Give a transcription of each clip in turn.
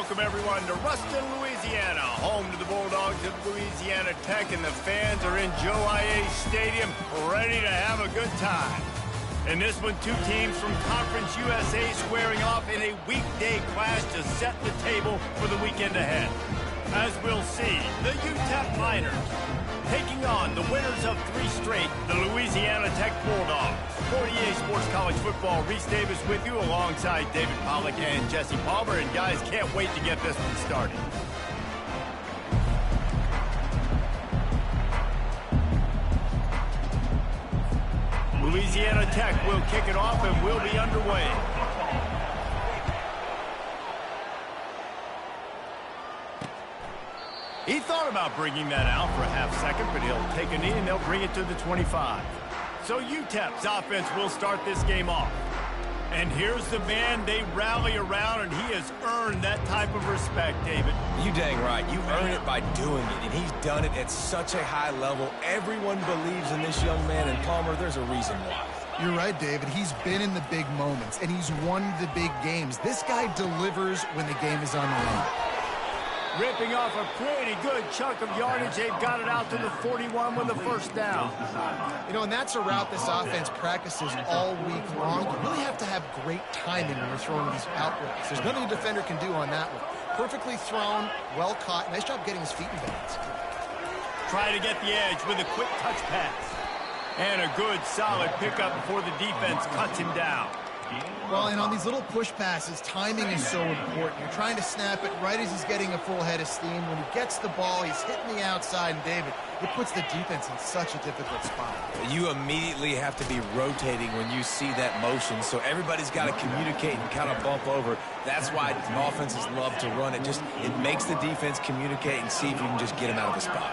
welcome everyone to Ruston, Louisiana, home to the Bulldogs of Louisiana Tech, and the fans are in Joe I.A. Stadium ready to have a good time. In this one, two teams from Conference USA squaring off in a weekday clash to set the table for the weekend ahead. As we'll see, the UTEP Miners taking on the winners of 3 straight, the Louisiana Tech Bulldogs. 48 Sports College Football, Reese Davis with you alongside David Pollack and Jesse Palmer. And guys, can't wait to get this one started. Louisiana Tech will kick it off and will be underway. He thought about bringing that out for a half second, but he'll take a knee and they'll bring it to the 25. So UTEP's offense will start this game off. And here's the man they rally around, and he has earned that type of respect, David. You dang right. You earn it by doing it, and he's done it at such a high level. Everyone believes in this young man, and Palmer, there's a reason why. You're right, David. He's been in the big moments, and he's won the big games. This guy delivers when the game is on the line. Ripping off a pretty good chunk of yardage. They've got it out to the 41 with a first down. You know, and that's a route this offense practices all week long. You really have to have great timing when you're throwing these out routes. There's nothing a defender can do on that one. Perfectly thrown, well caught. Nice job getting his feet in bounds. Try to get the edge with a quick touch pass. And a good, solid pickup before the defense cuts him down. Well, and on these little push passes, timing is so important. You're trying to snap it right as he's getting a full head of steam. When he gets the ball, he's hitting the outside, and David, it puts the defense in such a difficult spot. You immediately have to be rotating when you see that motion, so everybody's got to communicate and kind of bump over. That's why offenses love to run it. It makes the defense communicate and see if you can just get him out of the spot.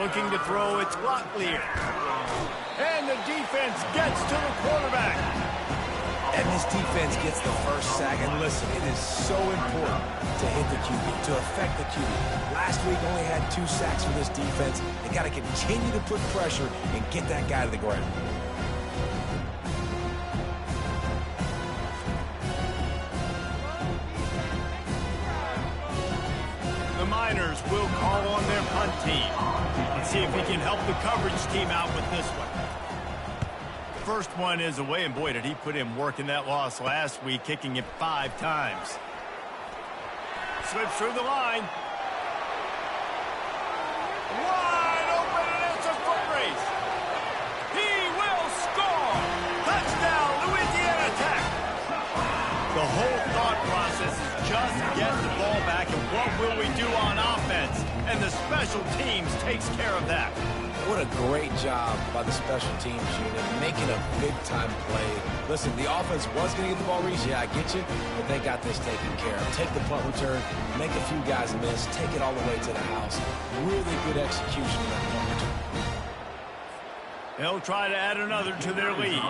Looking to throw, it's Locklear. And the defense gets to the quarterback. And this defense gets the first sack. And listen, it is so important to hit the QB, to affect the QB. Last week only had 2 sacks for this defense. They got to continue to put pressure and get that guy to the ground. The Miners will call on their punt team. Let's see if he can help the coverage team out with this one. First one is away, and boy, did he put in work in that loss last week, kicking it 5 times. Slips through the line. Wide open, and it's a foot race. He will score. Touchdown, Louisiana Tech. The whole thought process is just get the ball back, and what will we do on offense? And the special teams takes care of that. What a great job by the special teams unit, making a big-time play. Listen, the offense was going to get the ball reached. Yeah, I get you, but they got this taken care of. Take the punt return, make a few guys miss, take it all the way to the house. Really good execution of that punt return. They'll try to add another to their lead.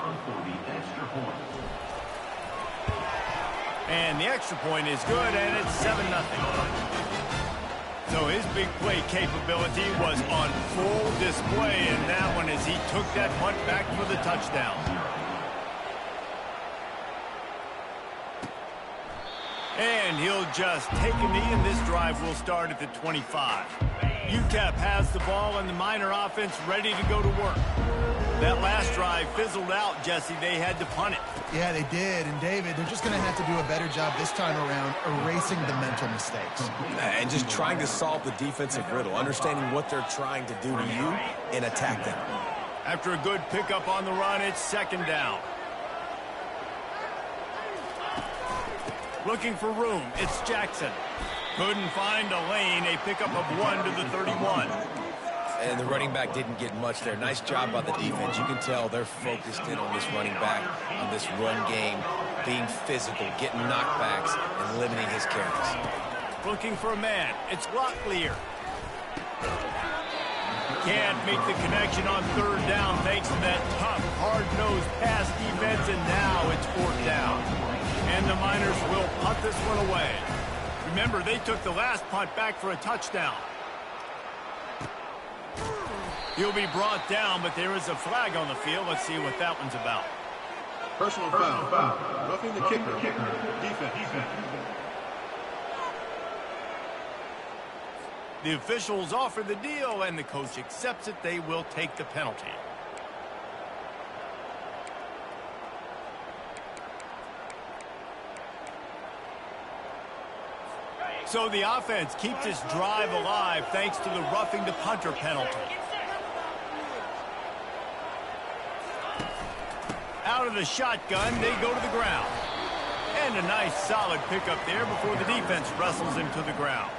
And the extra point is good, and it's 7-0. So his big play capability was on full display in that one as he took that punt back for the touchdown. And he'll just take a knee, and this drive will start at the 25. UTEP has the ball, and the Miner offense ready to go to work. That last drive fizzled out, Jesse. They had to punt it. Yeah, they did. And, David, they're just going to have to do a better job this time around erasing the mental mistakes. And just trying to solve the defensive riddle, understanding what they're trying to do to you and attack them. After a good pickup on the run, it's 2nd down. Looking for room, it's Jackson. Couldn't find a lane, a pickup of 1 to the 31. And the running back didn't get much there. Nice job by the defense. You can tell they're focused in on this running back, on this run game, being physical, getting knockbacks, and limiting his carries. Looking for a man. It's Locklear. Can't make the connection on 3rd down thanks to that tough, hard-nosed pass defense, and now it's 4th down. And the Miners will punt this one away. Remember, they took the last punt back for a touchdown. He'll be brought down, but there is a flag on the field. Let's see what that one's about. Personal foul. Roughing the kicker. Defense. The officials offer the deal, and the coach accepts it. They will take the penalty. So the offense keeps this drive alive thanks to the roughing the punter penalty. Out of the shotgun, they go to the ground. And a nice solid pickup there before the defense wrestles him to the ground.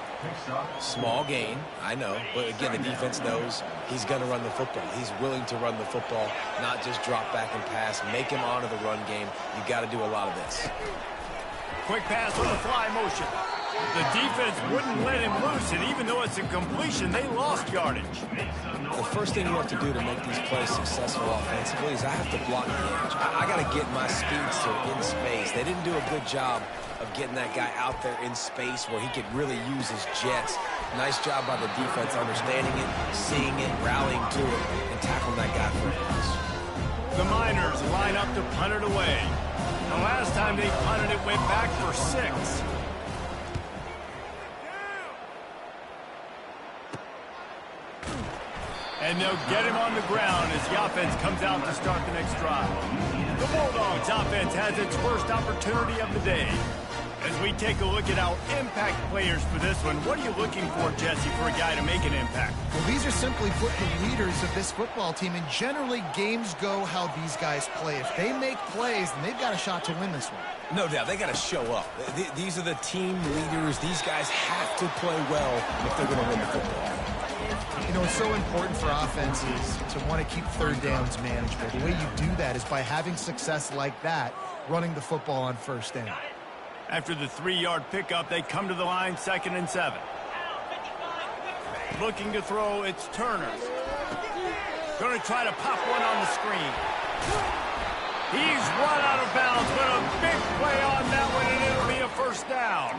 Small gain, I know, but again, the defense knows he's going to run the football. He's willing to run the football, not just drop back and pass, make him honor the run game. You got to do a lot of this. Quick pass on the fly motion. The defense wouldn't let him loose, and even though it's a completion, they lost yardage. The first thing you have to do to make these plays successful offensively is I have to block the edge. I got to get my speedster in space. They didn't do a good job of getting that guy out there in space where he could really use his jets. Nice job by the defense understanding it, seeing it, rallying to it, and tackling that guy for a loss. The Miners line up to punt it away. The last time they punted it went back for 6. And they'll get him on the ground as the offense comes out to start the next drive. The Bulldogs offense has its first opportunity of the day. As we take a look at our impact players for this one, what are you looking for, Jesse, for a guy to make an impact? Well, these are simply put the leaders of this football team, and generally games go how these guys play. If they make plays, then they've got a shot to win this one. No doubt, they got to show up. These are the team leaders. These guys have to play well if they're going to win the football. You know, it's so important for offenses to want to keep third downs manageable. The way you do that is by having success like that, running the football on first down. After the 3-yard pickup, they come to the line 2nd and 7. Looking to throw, it's Turner. Going to try to pop one on the screen. He's run out of bounds, but a big play on that one, and it'll be a first down.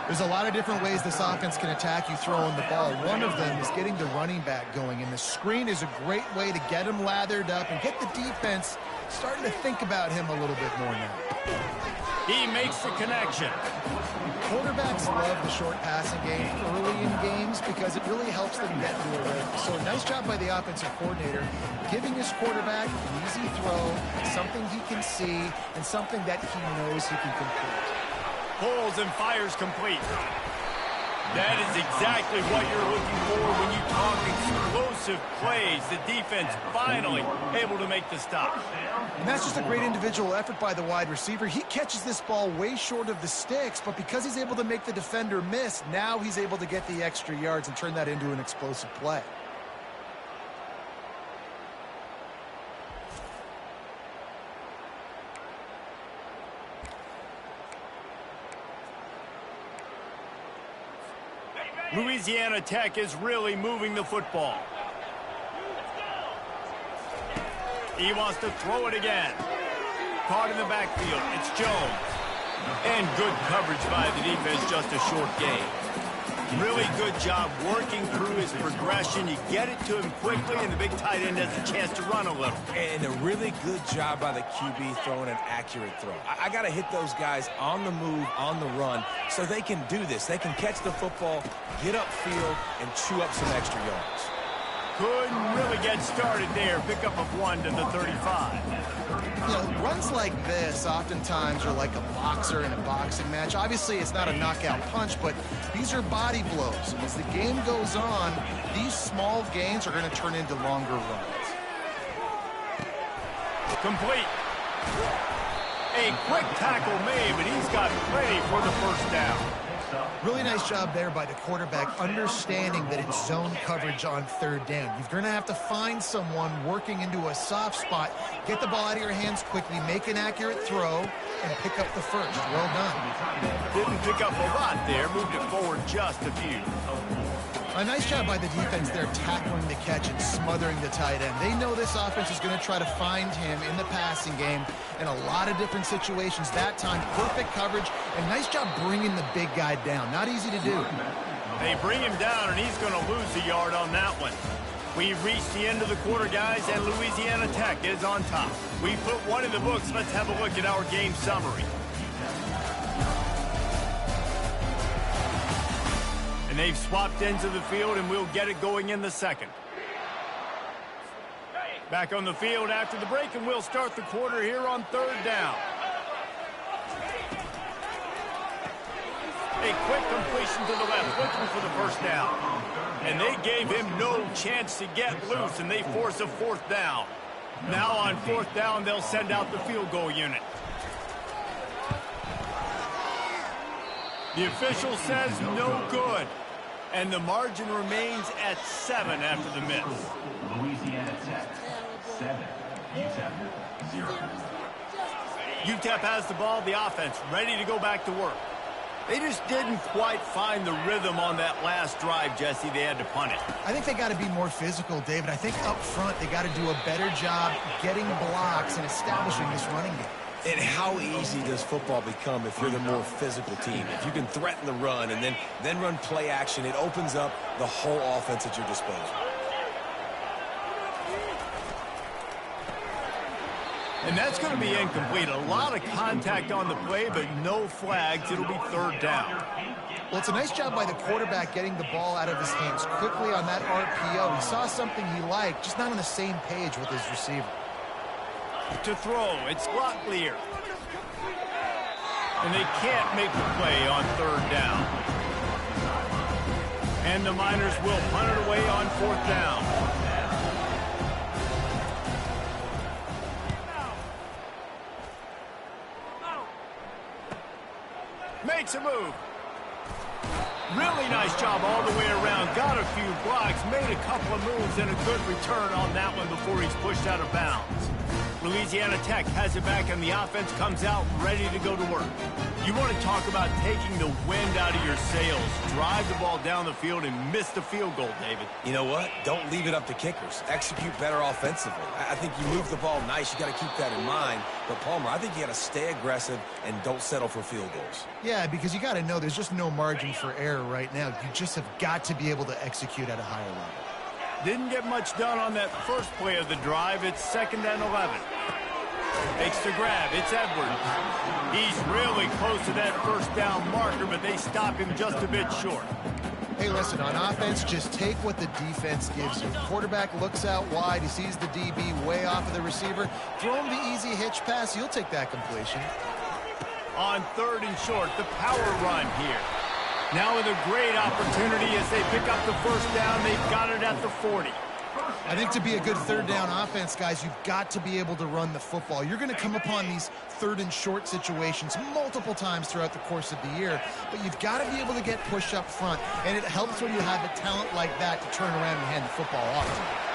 There's a lot of different ways this offense can attack you throwing the ball. One of them is getting the running back going, and the screen is a great way to get him lathered up and get the defense starting to think about him a little bit more now. He makes the connection. Quarterbacks love the short passing game early in games because it really helps them get into a rhythm. So nice job by the offensive coordinator giving his quarterback an easy throw, something he can see, and something that he knows he can complete. Pulls and fires complete. That is exactly what you're looking for when you talk explosive plays. The defense finally able to make the stop. And that's just a great individual effort by the wide receiver. He catches this ball way short of the sticks, but because he's able to make the defender miss, now he's able to get the extra yards and turn that into an explosive play. Louisiana Tech is really moving the football. He wants to throw it again. Caught in the backfield. It's Jones. And good coverage by the defense, just a short gain. Really good job working through his progression. You get it to him quickly, and the big tight end has a chance to run a little. And a really good job by the QB throwing an accurate throw. I got to hit those guys on the move, on the run, so they can do this. They can catch the football, get upfield, and chew up some extra yards. Couldn't really get started there. Pickup of 1 to the 35. You know, runs like this oftentimes are like a boxer in a boxing match. Obviously, it's not a knockout punch, but these are body blows. And as the game goes on, these small gains are going to turn into longer runs. Complete. A quick tackle made, but he's got plenty for the first down. Really nice job there by the quarterback, understanding that it's zone coverage on third down. You're going to have to find someone working into a soft spot, get the ball out of your hands quickly, make an accurate throw, and pick up the first. Well done. Didn't pick up a lot there, moved it forward just a few. A nice job by the defense there, tackling the catch and smothering the tight end. They know this offense is going to try to find him in the passing game in a lot of different situations. That time, perfect coverage, and nice job bringing the big guy down. Not easy to do. They bring him down, and he's going to lose a yard on that one. We've reached the end of the quarter, guys, and Louisiana Tech is on top. We put one in the books. Let's have a look at our game summary. And they've swapped ends of the field, and we'll get it going in the second. Back on the field after the break, and we'll start the quarter here on third down. A quick completion to the left, looking for the first down. And they gave him no chance to get loose, and they force a fourth down. Now on fourth down, they'll send out the field goal unit. The official says no good. And the margin remains at 7 after the miss. Louisiana Tech, 7. UTEP, 0. UTEP has the ball, the offense ready to go back to work. They just didn't quite find the rhythm on that last drive, Jesse. They had to punt it. I think they got to be more physical, David. I think up front they got to do a better job getting blocks and establishing this running game. And how easy does football become if you're the more physical team? If you can threaten the run and then run play action, it opens up the whole offense at your disposal. And that's going to be incomplete. A lot of contact on the play, but no flags. It'll be third down. Well, it's a nice job by the quarterback getting the ball out of his hands quickly on that RPO. He saw something he liked, just not on the same page with his receiver. To throw, it's Locklear. And they can't make the play on third down. And the Miners will punt it away on fourth down. Makes a move. Really nice job all the way around. Got a few blocks, made a couple of moves, and a good return on that one before he's pushed out of bounds. Louisiana Tech has it back, and the offense comes out ready to go to work. You want to talk about taking the wind out of your sails. Drive the ball down the field and miss the field goal, David. You know what? Don't leave it up to kickers. Execute better offensively. I think you move the ball nice. You got to keep that in mind. But, Palmer, I think you got to stay aggressive and don't settle for field goals. Yeah, because you got to know there's just no margin for error right now. You just have got to be able to execute at a higher level. Didn't get much done on that first play of the drive. It's 2nd and 11. Makes the grab. It's Edwards. He's really close to that first down marker, but they stop him just a bit short. Hey, listen, on offense, just take what the defense gives you. Quarterback looks out wide. He sees the DB way off of the receiver. Throw him the easy hitch pass. You'll take that completion. On 3rd and short, the power run here. Now with a great opportunity as they pick up the first down. They've got it at the 40. I think to be a good third down offense, guys, you've got to be able to run the football. You're going to come upon these 3rd and short situations multiple times throughout the course of the year, but you've got to be able to get push up front, and it helps when you have a talent like that to turn around and hand the football off to you.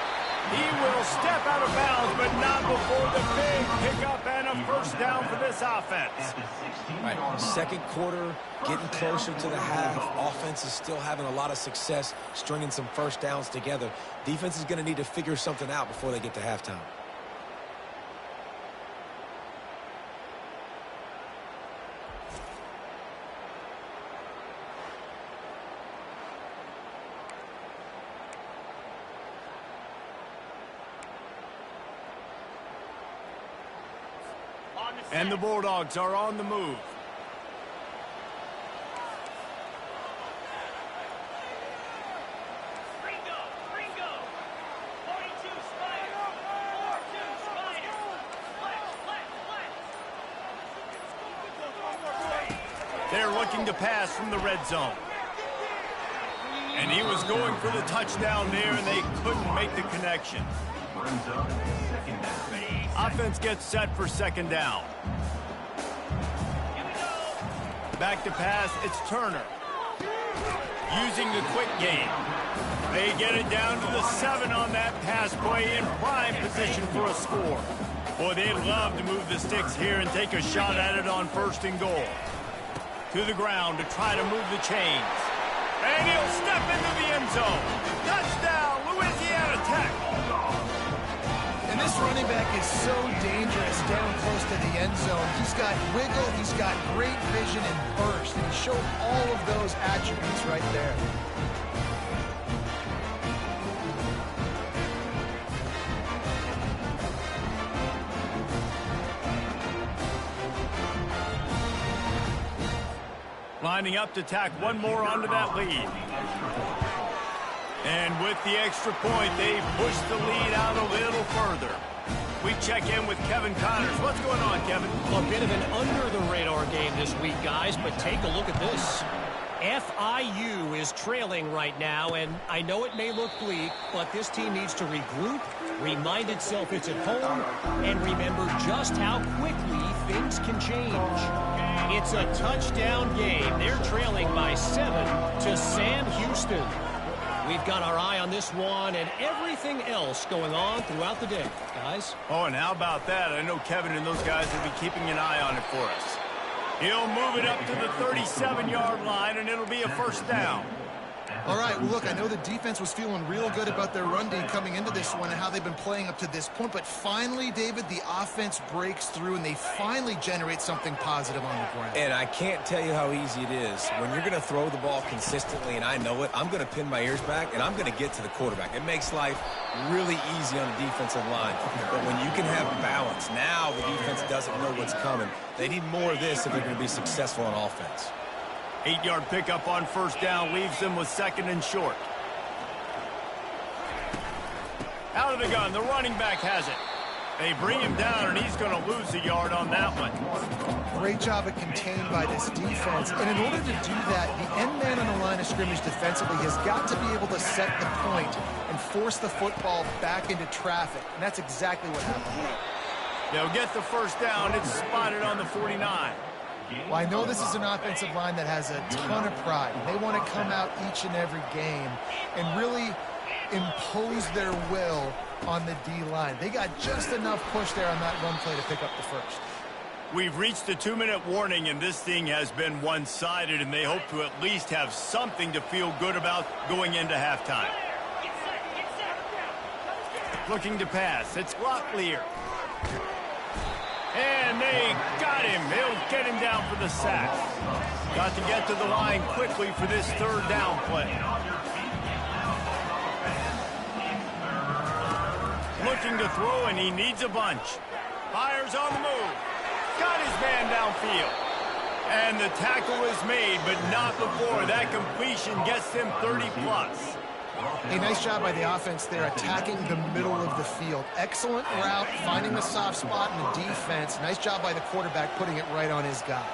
He will step out of bounds, but not before the big pickup and a first down for this offense. Right, second quarter, getting closer to the half. Offense is still having a lot of success stringing some first downs together. Defense is going to need to figure something out before they get to halftime. And the Bulldogs are on the move. They're looking to pass from the red zone. And he was going for the touchdown there, and they couldn't make the connection. Offense gets set for 2nd down. Back to pass, it's Turner. Using the quick game. They get it down to the 7 on that pass play in prime position for a score. Boy, they'd love to move the sticks here and take a shot at it on 1st and goal. To the ground to try to move the chains. And he'll step into the end zone. Touchdown, Louisiana Tech. And this running back is so dangerous down close to the end zone. He's got wiggle, he's got great vision and burst, and he showed all of those attributes right there. Lining up to tack one more onto that lead. And with the extra point, they push the lead out a little further. We check in with Kevin Connors. What's going on, Kevin? A bit of an under-the-radar game this week, guys, but take a look at this. FIU is trailing right now, and I know it may look bleak, but this team needs to regroup, remind itself it's at home, and remember just how quickly things can change. It's a touchdown game. They're trailing by 7 to Sam Houston. We've got our eye on this one and everything else going on throughout the day, guys. Oh, and how about that? I know Kevin and those guys will be keeping an eye on it for us. He'll move it up to the 37-yard line, and it'll be a first down. All right, well, look, I know the defense was feeling real good about their run D coming into this one and how they've been playing up to this point, but finally, David, the offense breaks through, and they finally generate something positive on the ground. And I can't tell you how easy it is. When you're going to throw the ball consistently, and I know it, I'm going to pin my ears back, and I'm going to get to the quarterback. It makes life really easy on the defensive line. But when you can have balance, now the defense doesn't know what's coming. They need more of this if they're going to be successful on offense. 8-yard pickup on first down leaves them with second and short. Out of the gun, the running back has it. They bring him down, and he's going to lose a yard on that one. Great job of contained by this defense. And in order to do that, the end man on the line of scrimmage defensively has got to be able to set the point and force the football back into traffic. And that's exactly what happened. They'll get the first down. It's spotted on the 49. Well, I know this is an offensive line that has a ton of pride. They want to come out each and every game and really impose their will on the D-line. They got just enough push there on that run play to pick up the first. We've reached the 2-minute warning, and this thing has been one-sided, and they hope to at least have something to feel good about going into halftime. Looking to pass. It's Locklear. And they got him. They'll get him down for the sack. Got to get to the line quickly for this third down play. Looking to throw, and he needs a bunch. Fires on the move. Got his man downfield. And the tackle is made, but not before. That completion gets them 30-plus. A nice job by the offense there, attacking the middle of the field. Excellent route, finding the soft spot in the defense. Nice job by the quarterback putting it right on his guy.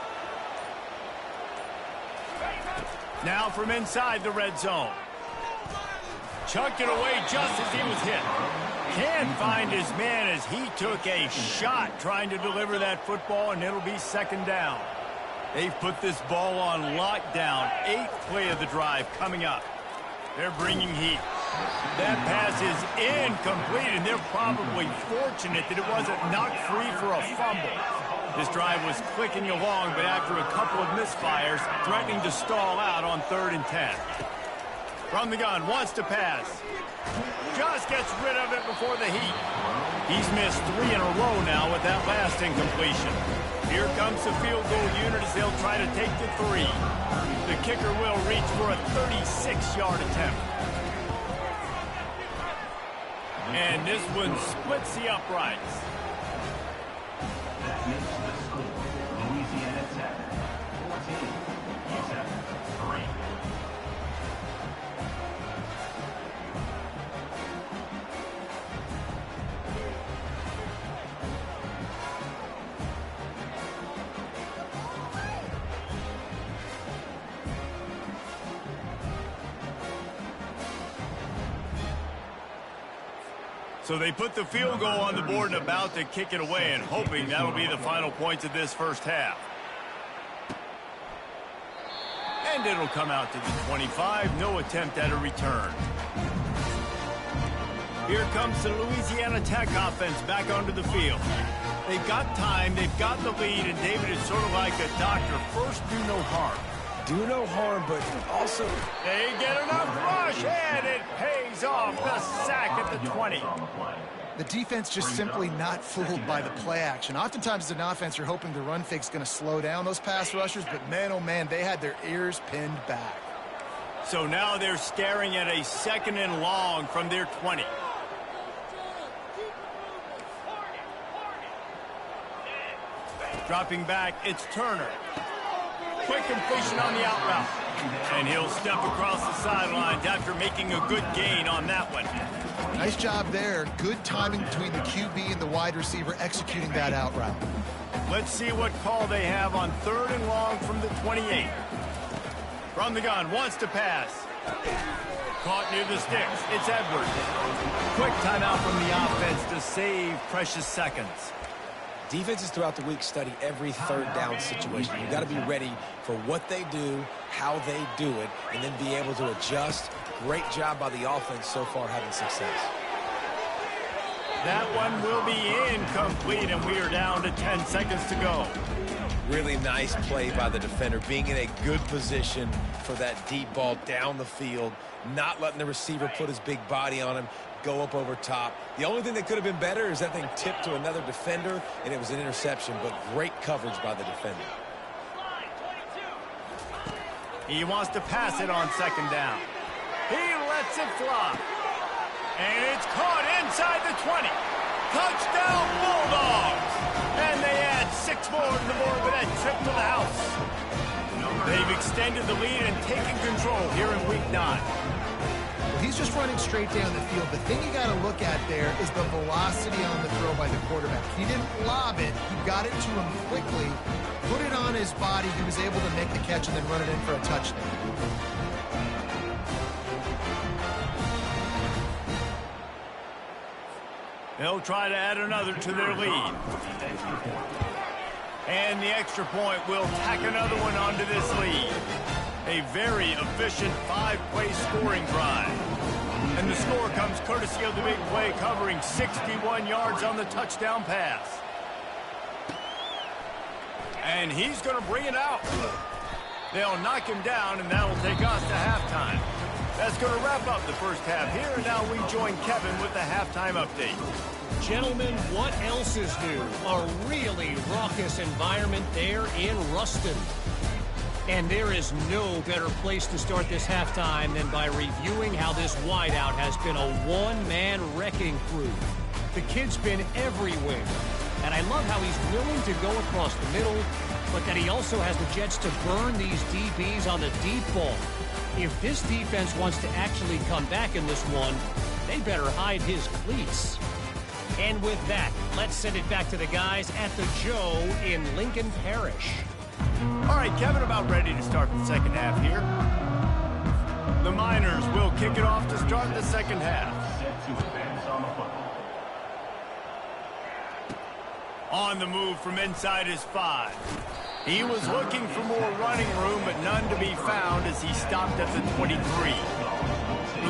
Now from inside the red zone. Chucked it away just as he was hit. Can't find his man as he took a shot trying to deliver that football, and it'll be second down. They've put this ball on lockdown. 8th play of the drive coming up. They're bringing heat. That pass is incomplete, and they're probably fortunate that it wasn't knocked free for a fumble. This drive was clicking along, but after a couple of misfires, threatening to stall out on 3rd and 10. From the gun, wants to pass. Just gets rid of it before the heat. He's missed 3 in a row now with that last incompletion. Here comes the field goal unit as they'll try to take the 3. The kicker will reach for a 36-yard attempt. And this one splits the uprights. That makes the score Louisiana Tech 14, UTEP 3. So they put the field goal on the board and about to kick it away, and hoping that'll be the final points of this first half. And it'll come out to the 25. No attempt at a return. Here comes the Louisiana Tech offense back onto the field. They've got time, they've got the lead, and David is sort of like a doctor. First, do no harm. Do no harm, but also... They get enough rush, and it pays off. The sack at the 20. The defense just simply not fooled by the play action. Oftentimes, as an offense, you're hoping the run fake's going to slow down those pass rushers, but man, oh man, they had their ears pinned back. So now they're staring at a 2nd and long from their 20. Dropping back, it's Turner. quick completion on the out route. And he'll step across the sidelines after making a good gain on that one. Nice job there. Good timing between the QB and the wide receiver executing that out route. Let's see what call they have on 3rd and long from the 28. From the gun, wants to pass. Caught near the sticks. It's Edwards. Quick timeout from the offense to save precious seconds. Defenses throughout the week study every 3rd down situation. You've got to be ready for what they do, how they do it, and then be able to adjust. Great job by the offense so far having success. That one will be incomplete, and we are down to 10 seconds to go. Really nice play by the defender, being in a good position for that deep ball down the field, not letting the receiver put his big body on him, go up over top. The only thing that could have been better is that thing tipped to another defender, and it was an interception, but great coverage by the defender. He wants to pass it on 2nd down. He lets it fly. And it's caught inside the 20. Touchdown, Bulldogs! And they add 6 more to the board with that trip to the house. They've extended the lead and taken control here in Week 9. He's just running straight down the field. The thing you got to look at there is the velocity on the throw by the quarterback. He didn't lob it. He got it to him quickly, put it on his body. He was able to make the catch and then run it in for a touchdown. They'll try to add another to their lead. And the extra point will tack another one onto this lead. A very efficient 5-play scoring drive. And the score comes courtesy of the big play covering 61 yards on the touchdown pass. And he's going to bring it out. They'll knock him down, and that will take us to halftime. That's going to wrap up the first half here, and now we join Kevin with the halftime update. Gentlemen, what else is new? A really raucous environment there in Ruston. And there is no better place to start this halftime than by reviewing how this wideout has been a one-man wrecking crew. The kid's been everywhere. And I love how he's willing to go across the middle, but that he also has the jets to burn these DBs on the deep ball. If this defense wants to actually come back in this one, they better hide his cleats. And with that, let's send it back to the guys at the Joe in Lincoln Parish. All right, Kevin, about ready to start the second half here. The Miners will kick it off to start the second half. Set to advance on the football. On the move from inside his 5. He was looking for more running room, but none to be found as he stopped at the 23.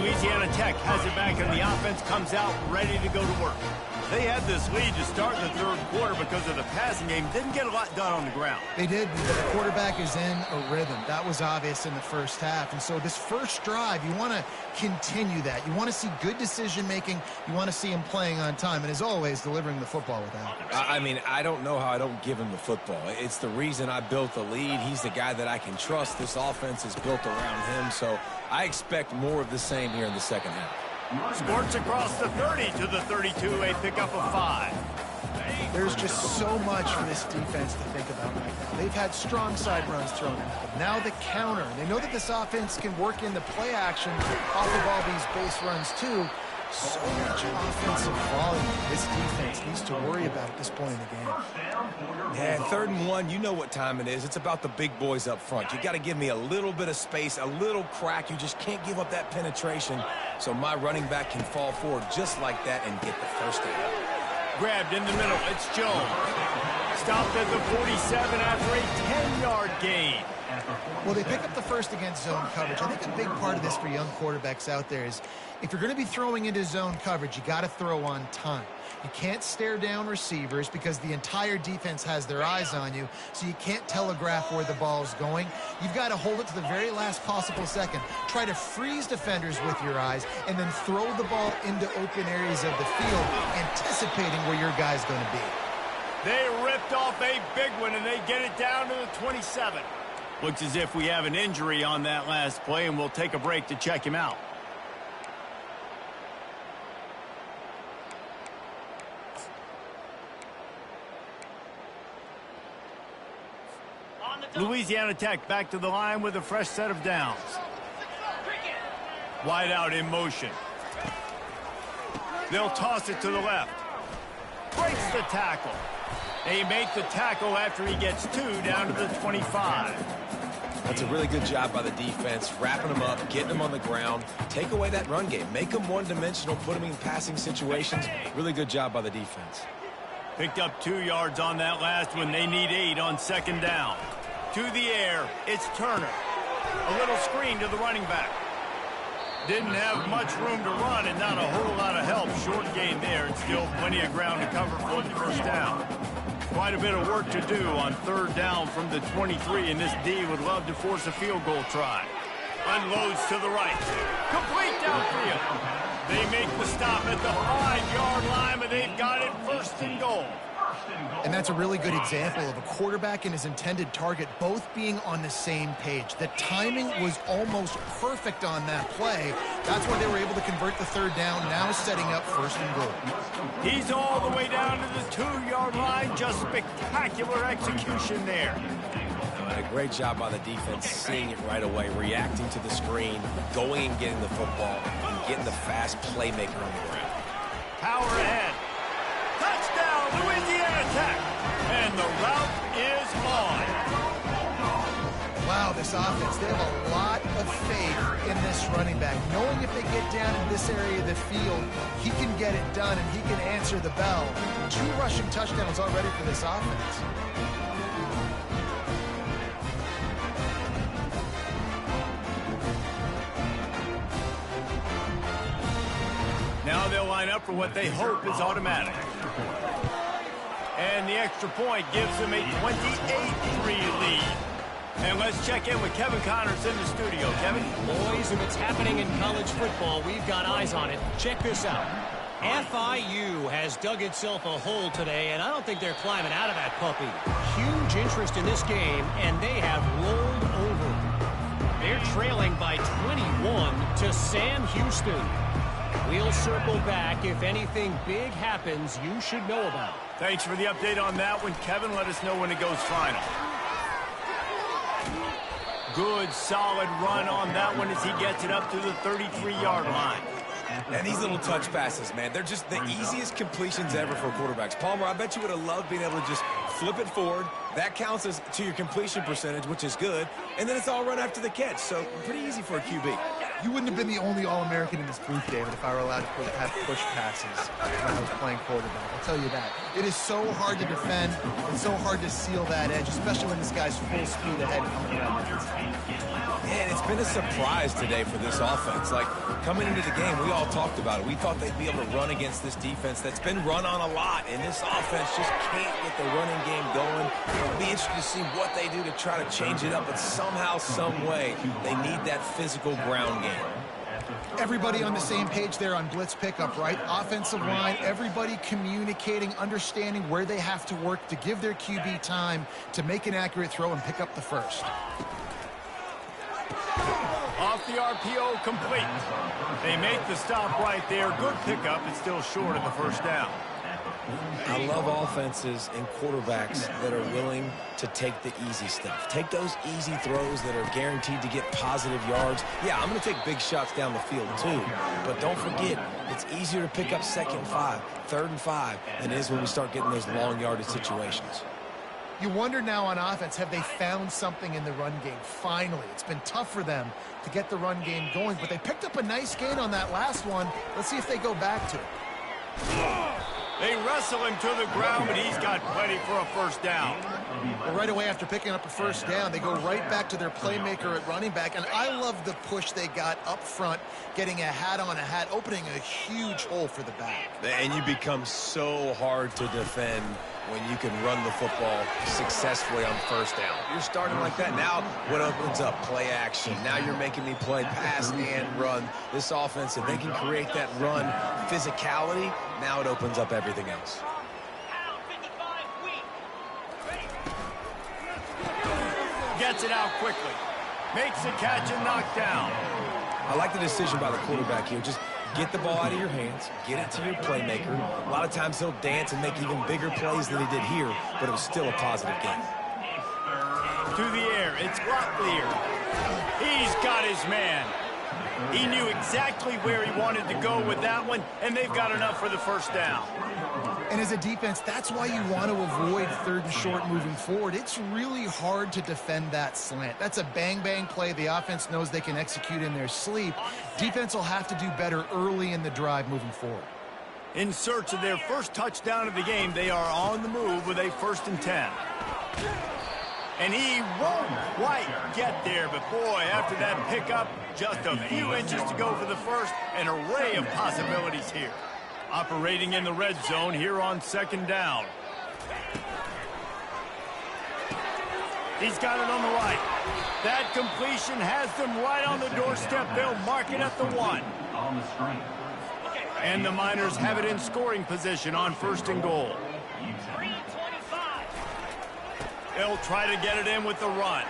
Louisiana Tech has it back, and the offense comes out ready to go to work. They had this lead to start the 3rd quarter because of the passing game. Didn't get a lot done on the ground. They did, but the quarterback is in a rhythm. That was obvious in the first half. And so this first drive, you want to continue that. You want to see good decision-making. You want to see him playing on time. And as always, delivering the football with accuracy. I mean, I don't know how I don't give him the football. It's the reason I built the lead. He's the guy that I can trust. This offense is built around him. So I expect more of the same here in the second half. Sports across the 30 to the 32, a pickup of 5. There's just so much for this defense to think about right now. They've had strong side runs thrown at them. Now the counter. They know that this offense can work in the play action off of all these base runs too. So much offensive volume this defense needs to worry about at this point in the game. Yeah, 3rd and 1, you know what time it is. It's about the big boys up front. You got to give me a little bit of space, a little crack. You just can't give up that penetration so my running back can fall forward just like that and get the first down. Grabbed in the middle. It's Jones. Stopped at the 47 after a 10-yard gain. Well, they pick up the first against zone coverage. I think a big part of this for young quarterbacks out there is if you're going to be throwing into zone coverage, you got to throw on time. You can't stare down receivers because the entire defense has their eyes on you, so you can't telegraph where the ball's going. You've got to hold it to the very last possible second. Try to freeze defenders with your eyes and then throw the ball into open areas of the field, anticipating where your guy's going to be. They ripped off a big one, and they get it down to the 27. Looks as if we have an injury on that last play, and we'll take a break to check him out. Louisiana Tech back to the line with a fresh set of downs. Wide out in motion. They'll toss it to the left. Breaks the tackle. They make the tackle after he gets 2 down to the 25. That's a really good job by the defense, wrapping them up, getting them on the ground. Take away that run game. Make them one-dimensional, put them in passing situations. Really good job by the defense. Picked up 2 yards on that last one. They need 8 on second down. To the air, it's Turner. A little screen to the running back. Didn't have much room to run and not a whole lot of help. Short gain there and still plenty of ground to cover for the first down. Quite a bit of work to do on third down from the 23, and this D would love to force a field goal try. Unloads to the right. Complete downfield. They make the stop at the 5-yard line, but they've got it first and goal. And that's a really good example of a quarterback and his intended target both being on the same page. The timing was almost perfect on that play. That's why they were able to convert the third down, now setting up first and goal. He's all the way down to the 2-yard line. Just spectacular execution there. And a great job by the defense, seeing it right away, reacting to the screen, going and getting the football, and getting the fast playmaker on the ground. Power ahead. Touchdown, Louisiana Tech. And the route is on. Wow, this offense, they have a lot of faith in this running back. Knowing if they get down in this area of the field, he can get it done and he can answer the bell. 2 rushing touchdowns already for this offense. Now they'll line up for what they hope is automatic. And the extra point gives them a 28-3 lead. And let's check in with Kevin Connors in the studio. Kevin? Boys, if it's happening in college football, we've got eyes on it. Check this out. FIU has dug itself a hole today, and I don't think they're climbing out of that puppy. Huge interest in this game, and they have rolled over. They're trailing by 21 to Sam Houston. We'll circle back. If anything big happens, you should know about. Thanks for the update on that one, Kevin. Let us know when it goes final. Good, solid run on that one as he gets it up to the 33-yard line. And these little touch passes, man, they're just the easiest completions ever for quarterbacks. Palmer, I bet you would have loved being able to just flip it forward. That counts as to your completion percentage, which is good. And then it's all run after the catch, so pretty easy for a QB. You wouldn't have been the only All-American in this booth, David, if I were allowed to have push passes when I was playing quarterback. I'll tell you that. It is so hard to defend and so hard to seal that edge, especially when this guy's full speed ahead coming around. Man, it's been a surprise today for this offense. Like, coming into the game, we all talked about it. We thought they'd be able to run against this defense that's been run on a lot, and this offense just can't get the running game going. It'll be interesting to see what they do to try to change it up, but somehow, some way, they need that physical ground game. Everybody on the same page there on blitz pickup, right? Offensive line, everybody communicating, understanding where they have to work to give their QB time to make an accurate throw and pick up the first. Off the RPO, complete. They make the stop right there. Good pickup. It's still short of the first down. I love offenses and quarterbacks that are willing to take the easy stuff. Take those easy throws that are guaranteed to get positive yards. Yeah, I'm going to take big shots down the field too, but don't forget, it's easier to pick up 2nd and 5, 3rd and 5 than it is when we start getting those long yardage situations. You wonder now on offense, have they found something in the run game? Finally, it's been tough for them to get the run game going, but they picked up a nice gain on that last one. Let's see if they go back to it. They wrestle him to the ground, but he's got plenty for a first down. Well, right away after picking up a first down, they go right back to their playmaker at running back, and I love the push they got up front, getting a hat on a hat, opening a huge hole for the back. And you become so hard to defend when you can run the football successfully on first down. You're starting like that. Now what opens up? Play action. Now you're making me play pass and run. This offense, if they can create that run physicality, now it opens up everything else. Gets it out quickly. Makes the catch and knocked down. I like the decision by the quarterback here. Just get the ball out of your hands, get it to your playmaker. A lot of times he'll dance and make even bigger plays than he did here, but it was still a positive game. to the air. It's Locklear. He's got his man. He knew exactly where he wanted to go with that one, and they've got enough for the first down. And as a defense, that's why you want to avoid 3rd and short moving forward. It's really hard to defend that slant. That's a bang-bang play the offense knows they can execute in their sleep. Defense will have to do better early in the drive moving forward. In search of their first touchdown of the game, they are on the move with a 1st and 10. And he won't quite get there, but boy, after that pickup, just a few inches to go for the first. An array of possibilities here. Operating in the red zone here on 2nd down. He's got it on the right. That completion has them right on the doorstep. They'll mark it at the 1. On the screen. And the Miners have it in scoring position on 1st and goal. They'll try to get it in with the run.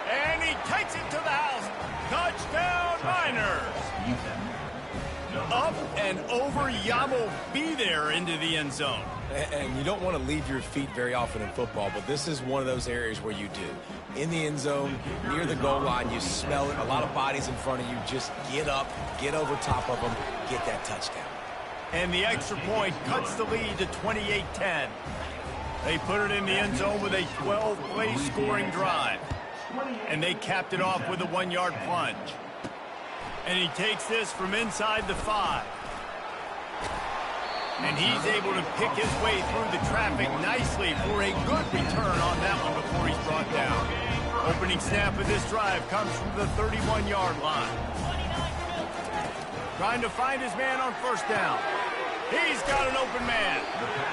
And he takes it to the house. Touchdown, Miners. Up and over. Yamo be there into the end zone. And you don't want to leave your feet very often in football, but this is one of those areas where you do. In the end zone, near the goal line, you smell it. A lot of bodies in front of you. Just get up, get over top of them, get that touchdown. And the extra point cuts the lead to 28-10. They put it in the end zone with a 12-play scoring drive. And they capped it off with a 1-yard plunge. And he takes this from inside the 5. And he's able to pick his way through the traffic nicely for a good return on that one before he's brought down. Opening snap of this drive comes from the 31-yard line. Trying to find his man on 1st down. He's got an open man.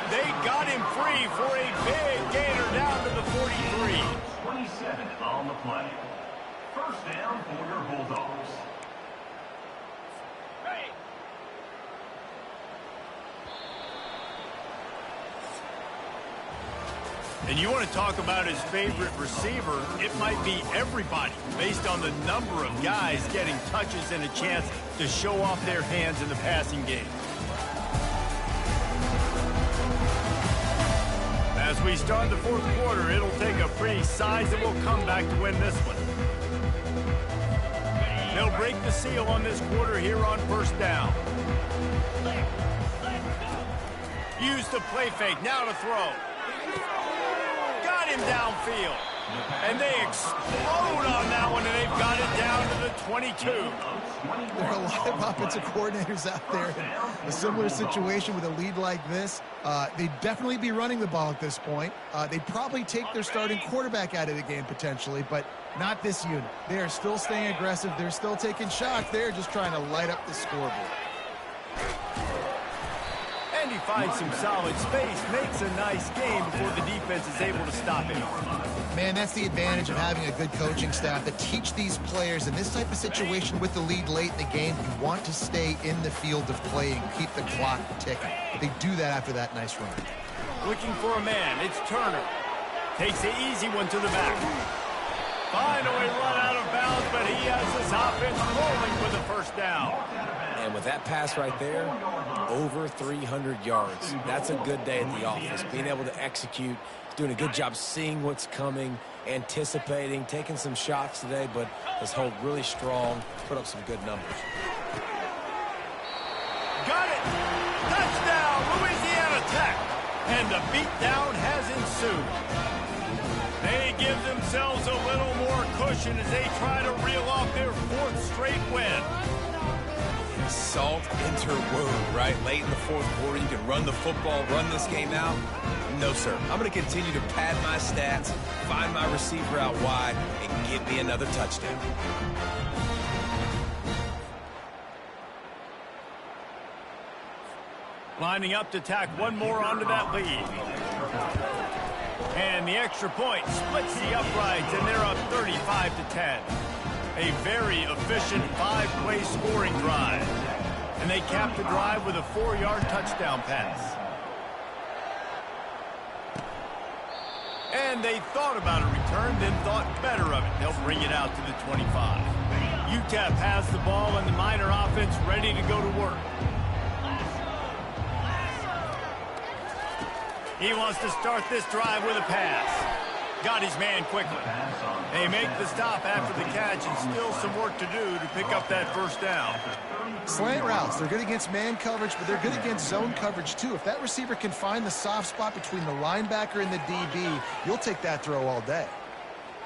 They got him free for a big gainer down to the 43. 27 on the play. 1st down for your Bulldogs. And you want to talk about his favorite receiver, it might be everybody, based on the number of guys getting touches and a chance to show off their hands in the passing game. As we start the 4th quarter, it'll take a pretty sizable comeback to win this one. They'll break the seal on this quarter here on 1st down. Use the play fake, now to throw. Got him downfield. And they explode on that one, and they've got it down to the 22. There are a lot of offensive coordinators out there in a similar situation with a lead like this. They'd definitely be running the ball at this point. They'd probably take their starting quarterback out of the game potentially, but not this unit. They are still staying aggressive. They're still taking shots. They're just trying to light up the scoreboard. And he finds some solid space, makes a nice game before the defense is able to stop him. Man, that's the advantage of having a good coaching staff that teach these players in this type of situation with the lead late in the game. You want to stay in the field of play and keep the clock ticking. They do that after that nice run. Looking for a man. It's Turner. Takes the easy one to the back. Finally run out of bounds, but he has this offense rolling with a 1st down. And with that pass right there, over 300 yards. That's a good day at the office. Being able to execute, doing a good job seeing what's coming, anticipating, taking some shots today, but has held really strong, put up some good numbers. Got it! Touchdown, Louisiana Tech! And the beatdown has ensued. They give themselves a little more cushion as they try to reel off their 4th straight win. Salt into wound, right? Late in the 4th quarter, you can run the football, run this game out. No, sir. I'm going to continue to pad my stats, find my receiver out wide, and give me another touchdown. Lining up to tack one more onto that lead. And the extra point splits the uprights, and they're up 35-10. A very efficient 5-play scoring drive. And they cap the drive with a 4-yard touchdown pass. And they thought about a return, then thought better of it. They'll bring it out to the 25. UTEP has the ball, and the Miner offense ready to go to work. He wants to start this drive with a pass. Got his man quickly. They make the stop after the catch and still some work to do to pick up that first down. Slant routes, they're good against man coverage, but they're good against zone coverage too. If that receiver can find the soft spot between the linebacker and the DB, you'll take that throw all day.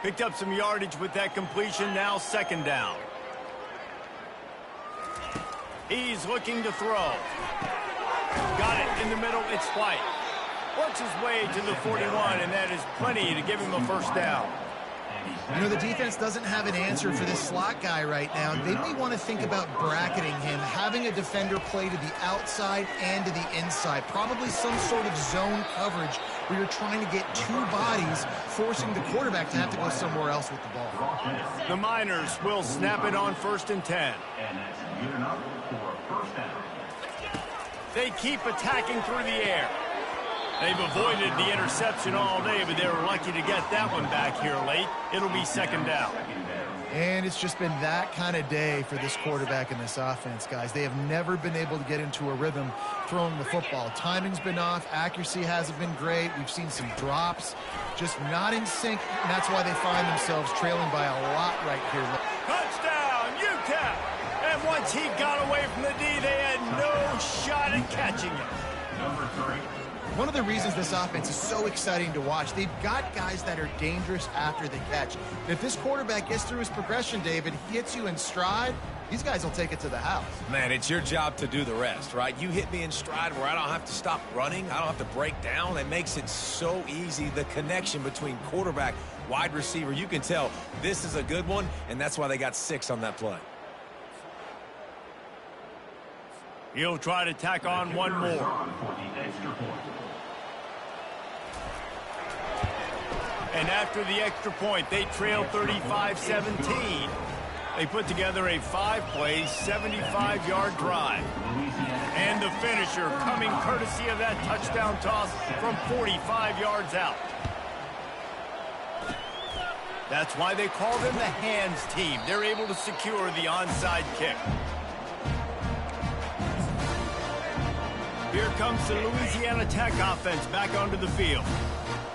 Picked up some yardage with that completion, now second down. He's looking to throw. Got it in the middle, it's White. Works his way to the 41, and that is plenty to give him a first down. You know, the defense doesn't have an answer for this slot guy right now. They may want to think about bracketing him, having a defender play to the outside and to the inside. Probably some sort of zone coverage where you're trying to get two bodies, forcing the quarterback to have to go somewhere else with the ball. The Miners will snap it on 1st and 10. And that's good enough for a first down. They keep attacking through the air. They've avoided the interception all day, but they were lucky to get that one back here late. It'll be second down. And it's just been that kind of day for this quarterback and this offense, guys. They have never been able to get into a rhythm throwing the football. Timing's been off. Accuracy hasn't been great. We've seen some drops, just not in sync, and that's why they find themselves trailing by a lot right here. Touchdown, UTEP! And once he got away from the D, they had no shot at catching him. Number 3. One of the reasons this offense is so exciting to watch, they've got guys that are dangerous after the catch. If this quarterback gets through his progression, David, he hits you in stride, these guys will take it to the house. Man, it's your job to do the rest, right? You hit me in stride where I don't have to stop running. I don't have to break down. It makes it so easy. The connection between quarterback, wide receiver, you can tell this is a good one, and that's why they got 6 on that play. He'll try to tack on one more. And after the extra point, they trail 35-17. They put together a 5-play, 75-yard drive. And the finisher coming courtesy of that touchdown toss from 45 yards out. That's why they call them the hands team. They're able to secure the onside kick. Here comes the Louisiana Tech offense back onto the field.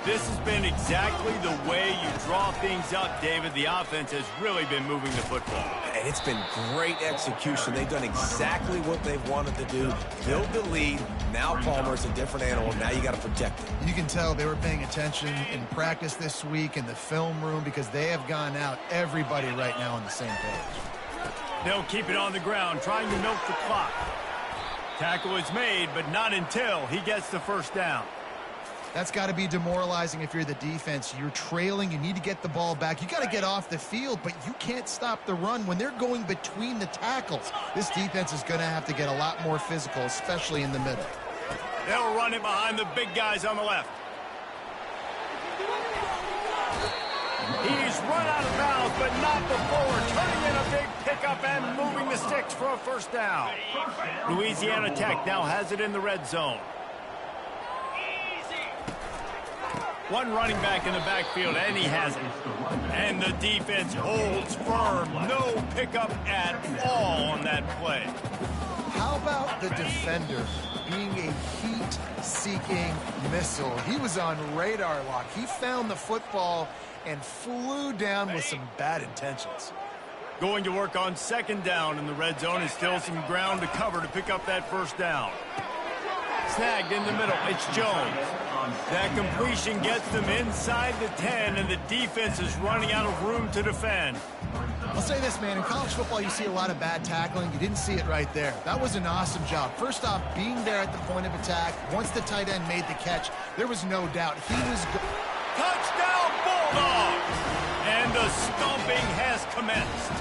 This has been exactly the way you draw things up, David. The offense has really been moving the football. And it's been great execution. They've done exactly what they've wanted to do. Build the lead. Now Palmer's a different animal. Now you got to protect him. You can tell they were paying attention in practice this week in the film room because they have gone out, everybody right now on the same page. They'll keep it on the ground, trying to milk the clock. Tackle is made, but not until he gets the first down. That's got to be demoralizing if you're the defense. You're trailing. You need to get the ball back. You got to get off the field, but you can't stop the run when they're going between the tackles. This defense is going to have to get a lot more physical, especially in the middle. They'll run it behind the big guys on the left. He's run out of bounds, but not before turning in a big pickup and moving the sticks for a first down. Louisiana Tech now has it in the red zone. One running back in the backfield, and he has it. And the defense holds firm. No pickup at all on that play. How about the defender being a heat-seeking missile? He was on radar lock. He found the football and flew down with some bad intentions. Going to work on second down in the red zone and still some ground to cover to pick up that first down. Snagged in the middle, it's Jones. That completion gets them inside the 10, and the defense is running out of room to defend. I'll say this, man. In college football, you see a lot of bad tackling. You didn't see it right there. That was an awesome job. First off, being there at the point of attack. Once the tight end made the catch, there was no doubt he was... Touchdown, Bulldogs! And the stomping has commenced.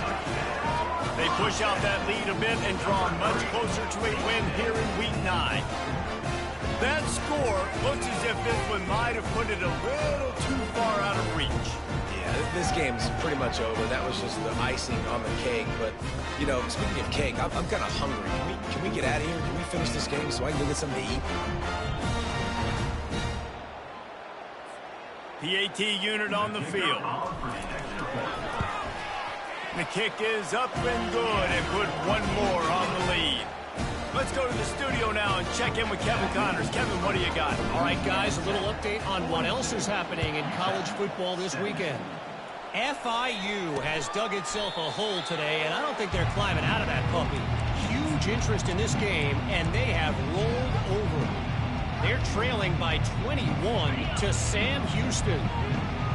They push out that lead a bit and draw much closer to a win here in Week 9. That score looks as if this one might have put it a little too far out of reach. Yeah, this game's pretty much over. That was just the icing on the cake. But, you know, speaking of cake, I'm kind of hungry. Can we get out of here? Can we finish this game so I can go get something to eat? PAT unit on the field. The kick is up and good and put one more on the lead. Let's go to the studio now and check in with Kevin Connors. Kevin, what do you got? All right, guys, a little update on what else is happening in college football this weekend. FIU has dug itself a hole today, and I don't think they're climbing out of that puppy. Huge interest in this game, and they have rolled over. They're trailing by 21 to Sam Houston.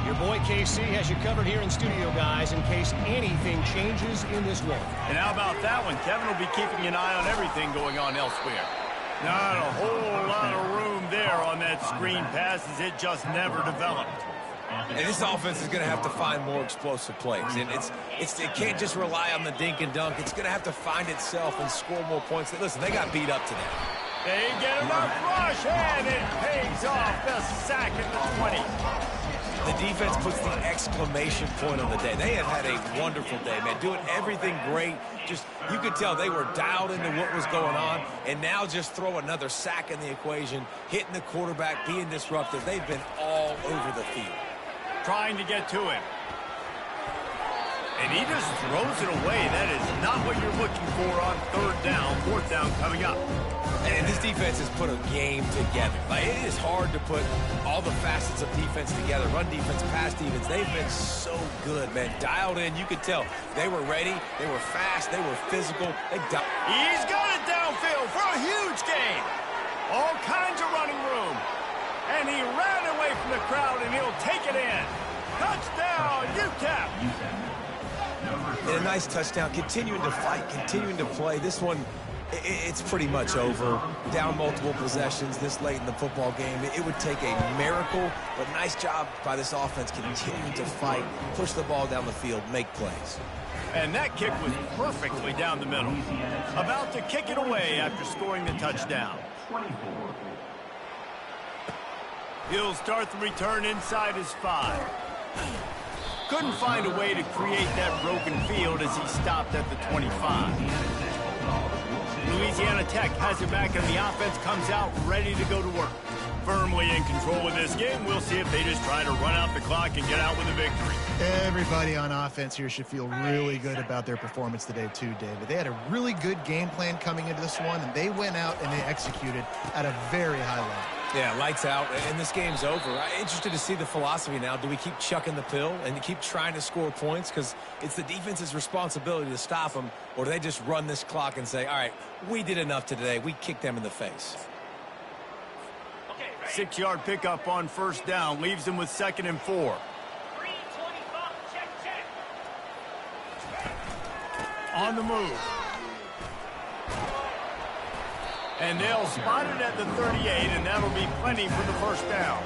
Your boy KC has you covered here in studio, guys, in case anything changes in this one. And how about that one? Kevin will be keeping an eye on everything going on elsewhere. Not a whole lot of room there on that screen pass as it just never developed. And this offense is going to have to find more explosive plays. And it can't just rely on the dink and dunk. It's going to have to find itself and score more points. Listen, they got beat up today. They get enough rush, and it pays off. The sack at the 20. The defense puts the exclamation point on the day. They have had a wonderful day, man, doing everything great. Just, you could tell they were dialed into what was going on, and now just throw another sack in the equation, hitting the quarterback, being disruptive. They've been all over the field. Trying to get to him. And he just throws it away. That is not what you're looking for on third down, fourth down coming up. And this defense has put a game together. Like, it is hard to put all the facets of defense together. Run defense, pass defense. They've been so good, man. Dialed in. You could tell they were ready. They were fast. They were physical. He's got it downfield for a huge gain. All kinds of running room. And he ran away from the crowd, and he'll take it in. Touchdown, UTEP. And a nice touchdown. Continuing to fight, continuing to play. This one, it's pretty much over. Down multiple possessions this late in the football game. It would take a miracle, but nice job by this offense continuing to fight, push the ball down the field, make plays. And that kick was perfectly down the middle. About to kick it away after scoring the touchdown. He'll start the return inside his 5. Couldn't find a way to create that broken field as he stopped at the 25. Louisiana Tech has it back, and the offense comes out ready to go to work. Firmly in control of this game. We'll see if they just try to run out the clock and get out with a victory. Everybody on offense here should feel really good about their performance today too, David. They had a really good game plan coming into this one, and they went out and they executed at a very high level. Yeah, lights out, and this game's over. I'm interested to see the philosophy now. Do we keep chucking the pill and keep trying to score points? Because it's the defense's responsibility to stop them, or do they just run this clock and say, all right, we did enough today. We kicked them in the face. 6-yard pickup on first down. Leaves them with 2nd and 4. On the move. And they'll spot it at the 38, and that'll be plenty for the first down.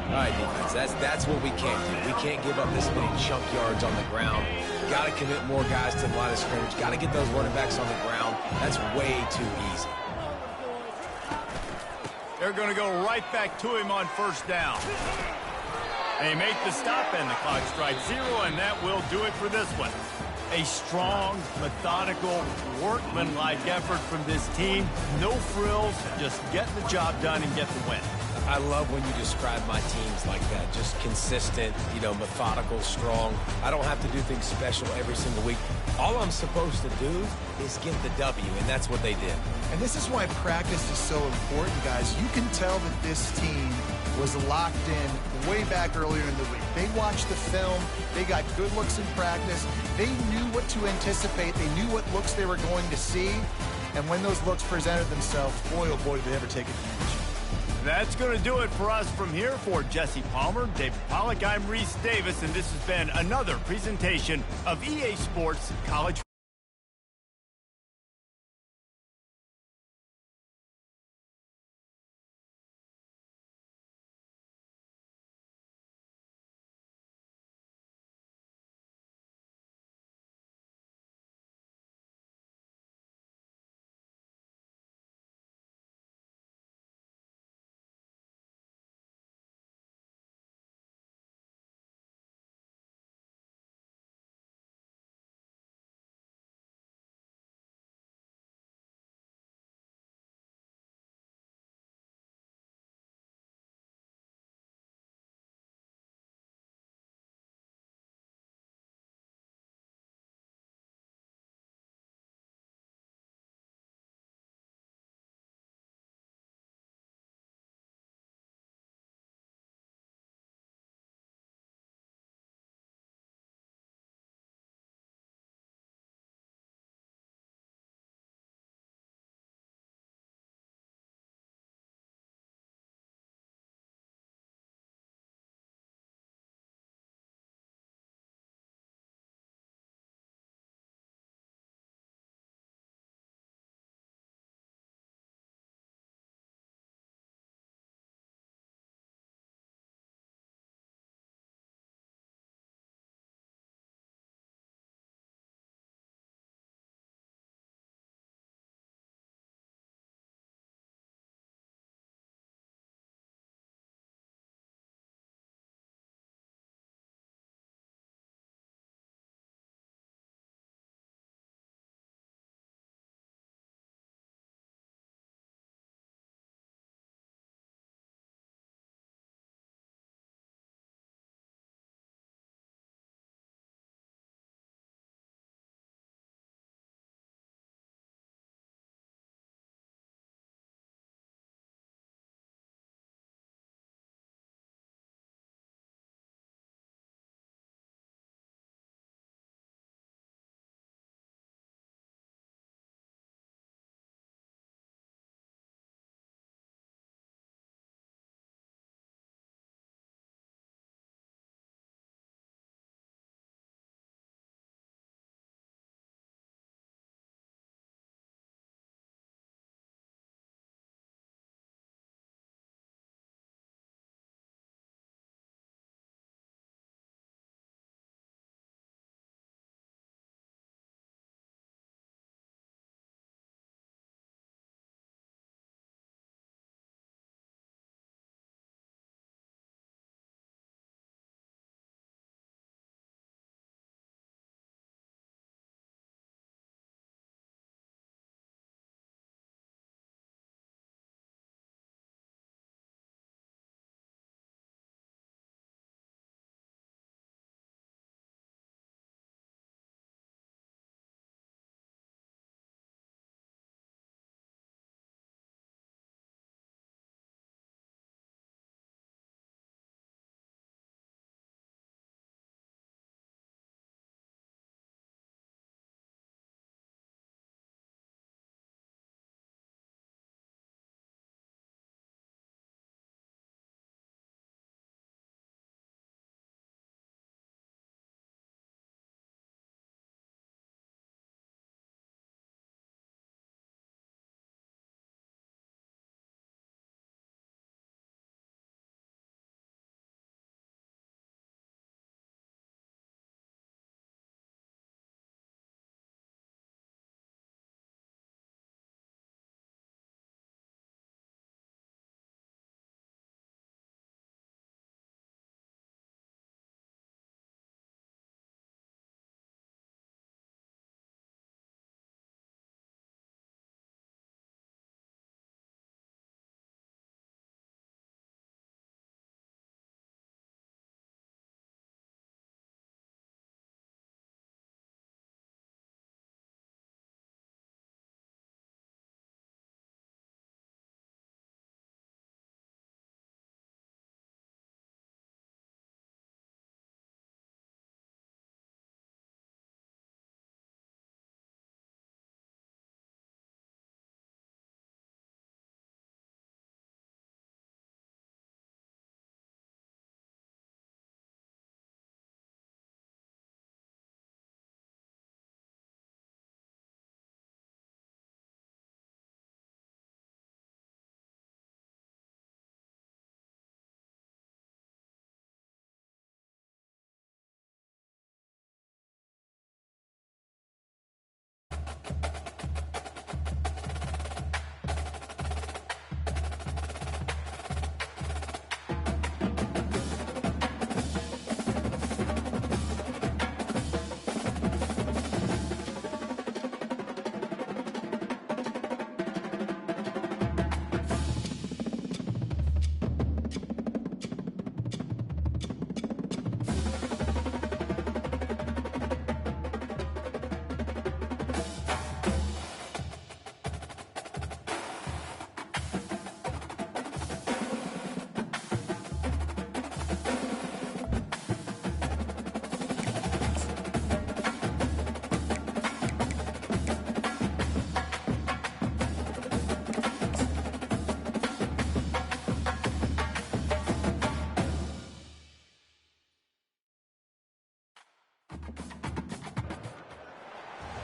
All right, defense, that's what we can't do. We can't give up this many chunk yards on the ground. Got to commit more guys to the line of scrimmage. Got to get those running backs on the ground. That's way too easy. They're going to go right back to him on first down. They make the stop, and the clock strikes 0, and that will do it for this one. A strong, methodical, workmanlike effort from this team. No frills, just get the job done and get the win. I love when you describe my teams like that. Just consistent, methodical, strong. I don't have to do things special every single week. All I'm supposed to do is get the W, and that's what they did. And this is why practice is so important, guys. You can tell that this team was locked in way back earlier in the week. They watched the film. They got good looks in practice. They knew what to anticipate. They knew what looks they were going to see. And when those looks presented themselves, boy, oh boy, did they ever take advantage. That's going to do it for us from here. For Jesse Palmer, David Pollack, I'm Reese Davis, and this has been another presentation of EA Sports College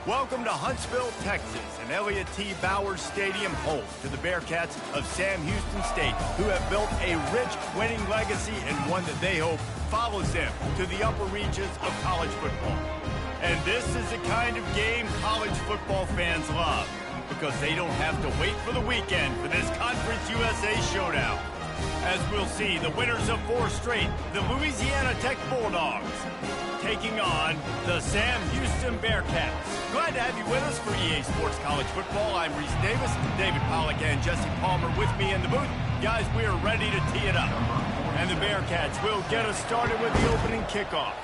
Welcome to Huntsville, Texas, and Elliott T. Bowers Stadium, home to the Bearcats of Sam Houston State, who have built a rich winning legacy and one that they hope follows them to the upper reaches of college football. And this is the kind of game college football fans love, because they don't have to wait for the weekend for this Conference USA showdown. As we'll see, the winners of 4 straight, the Louisiana Tech Bulldogs, taking on the Sam Houston Bearcats. Glad to have you with us for EA Sports College Football. I'm Reese Davis, David Pollack and Jesse Palmer with me in the booth. Guys, we are ready to tee it up. And the Bearcats will get us started with the opening kickoff.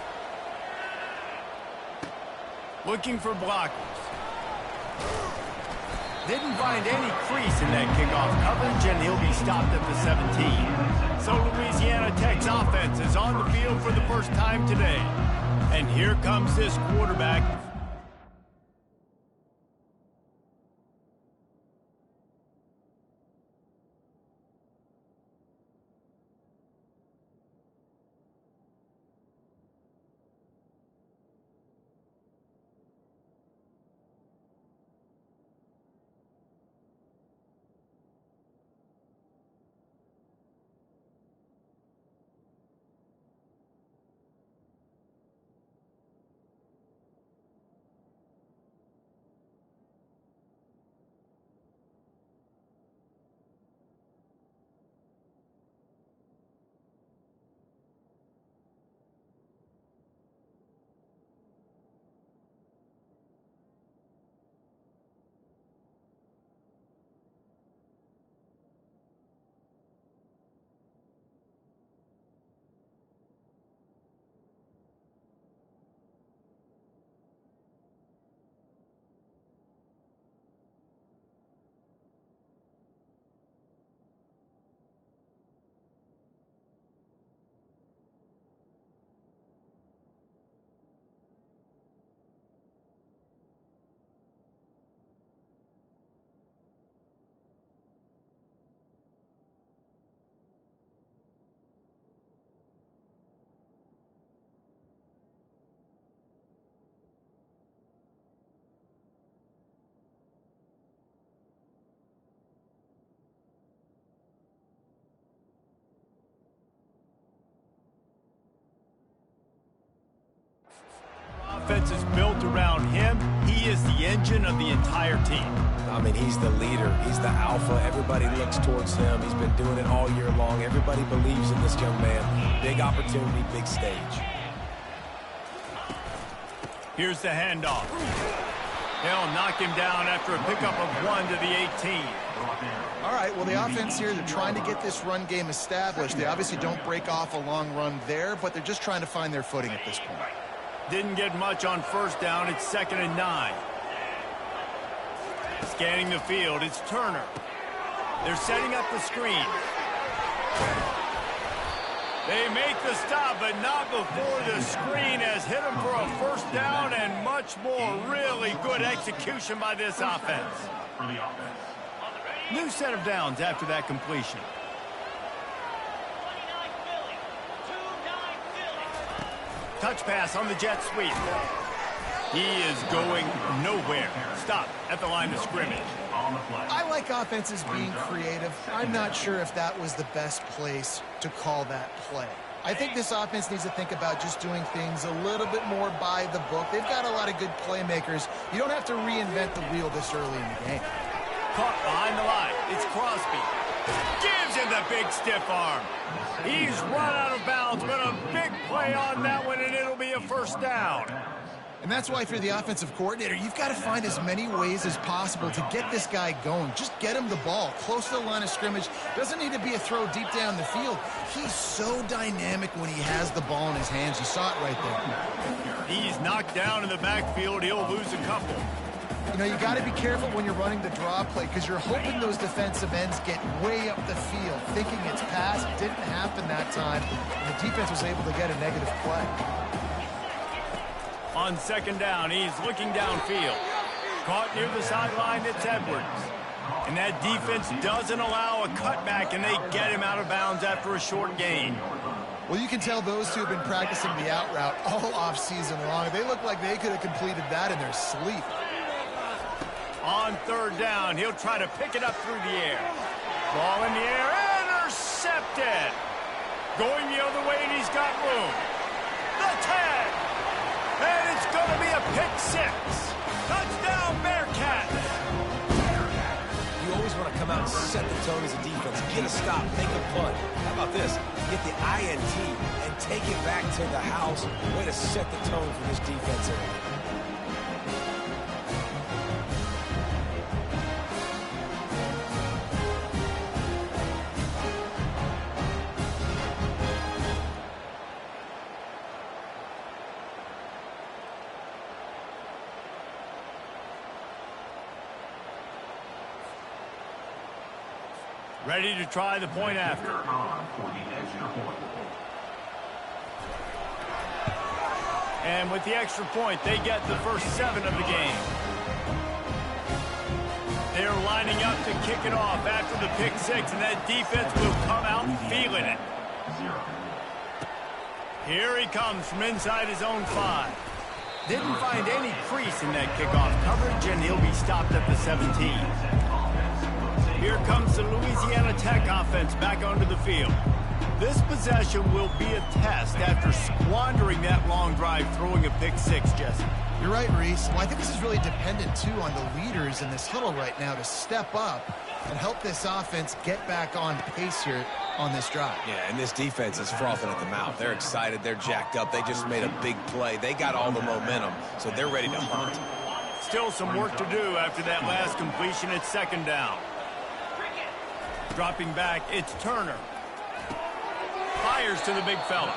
Looking for blockers. Didn't find any crease in that kickoff coverage, and he'll be stopped at the 17. So Louisiana Tech's offense is on the field for the first time today. And here comes this quarterback. Offense is built around him. He is the engine of the entire team. I mean, he's the leader. He's the alpha. Everybody looks towards him. He's been doing it all year long. Everybody believes in this young man. Big opportunity, big stage. Here's the handoff. They'll knock him down after a pickup of 1 to the 18. All right, well, the offense here, they're trying to get this run game established. They obviously don't break off a long run there, but they're just trying to find their footing at this point. Didn't get much on first down. It's 2nd and 9. Scanning the field, it's Turner. They're setting up the screen. They make the stop, but not before the screen has hit them for a first down and much more. Really good execution by this offense. New set of downs after that completion. Touch pass on the jet sweep. He is going nowhere. Stop at the line of scrimmage. I like offenses being creative. I'm not sure if that was the best place to call that play. I think this offense needs to think about just doing things a little bit more by the book. They've got a lot of good playmakers. You don't have to reinvent the wheel this early in the game. Caught behind the line. It's Crosby. Gives him the big stiff arm. He's run out of bounds, but a big play on that one, and it'll be a first down. And that's why if you're the offensive coordinator, you've got to find as many ways as possible to get this guy going. Just get him the ball close to the line of scrimmage. Doesn't need to be a throw deep down the field. He's so dynamic when he has the ball in his hands. You saw it right there. He's knocked down in the backfield. He'll lose a couple. You know, you got to be careful when you're running the draw play because you're hoping those defensive ends get way up the field, thinking it's pass. It didn't happen that time, and the defense was able to get a negative play. On 2nd down, he's looking downfield. Caught near the sideline, it's Edwards. And that defense doesn't allow a cutback, and they get him out of bounds after a short gain. Well, you can tell those two have been practicing the out route all off season long. They look like they could have completed that in their sleep. On third down, he'll try to pick it up through the air. Ball in the air, intercepted. Going the other way, and he's got room. The 10. And it's going to be a pick six. Touchdown, Bearcats. You always want to come out and set the tone as a defense. Get a stop, make a punt. How about this? Get the INT and take it back to the house. Way to set the tone for this defense. Ready to try the point after. And with the extra point, they get the first 7 of the game. They're lining up to kick it off after the pick six, and that defense will come out feeling it. Here he comes from inside his own 5. Didn't find any crease in that kickoff coverage, and he'll be stopped at the 17. Here comes the Louisiana Tech offense back onto the field. This possession will be a test after squandering that long drive throwing a pick six, Jesse. You're right, Reese. Well, I think this is really dependent, too, on the leaders in this huddle right now to step up and help this offense get back on pace here on this drive. Yeah, and this defense is frothing at the mouth. They're excited. They're jacked up. They just made a big play. They got all the momentum, so they're ready to hunt. Still some work to do after that last completion at second down. Dropping back, it's Turner. Fires to the big fella.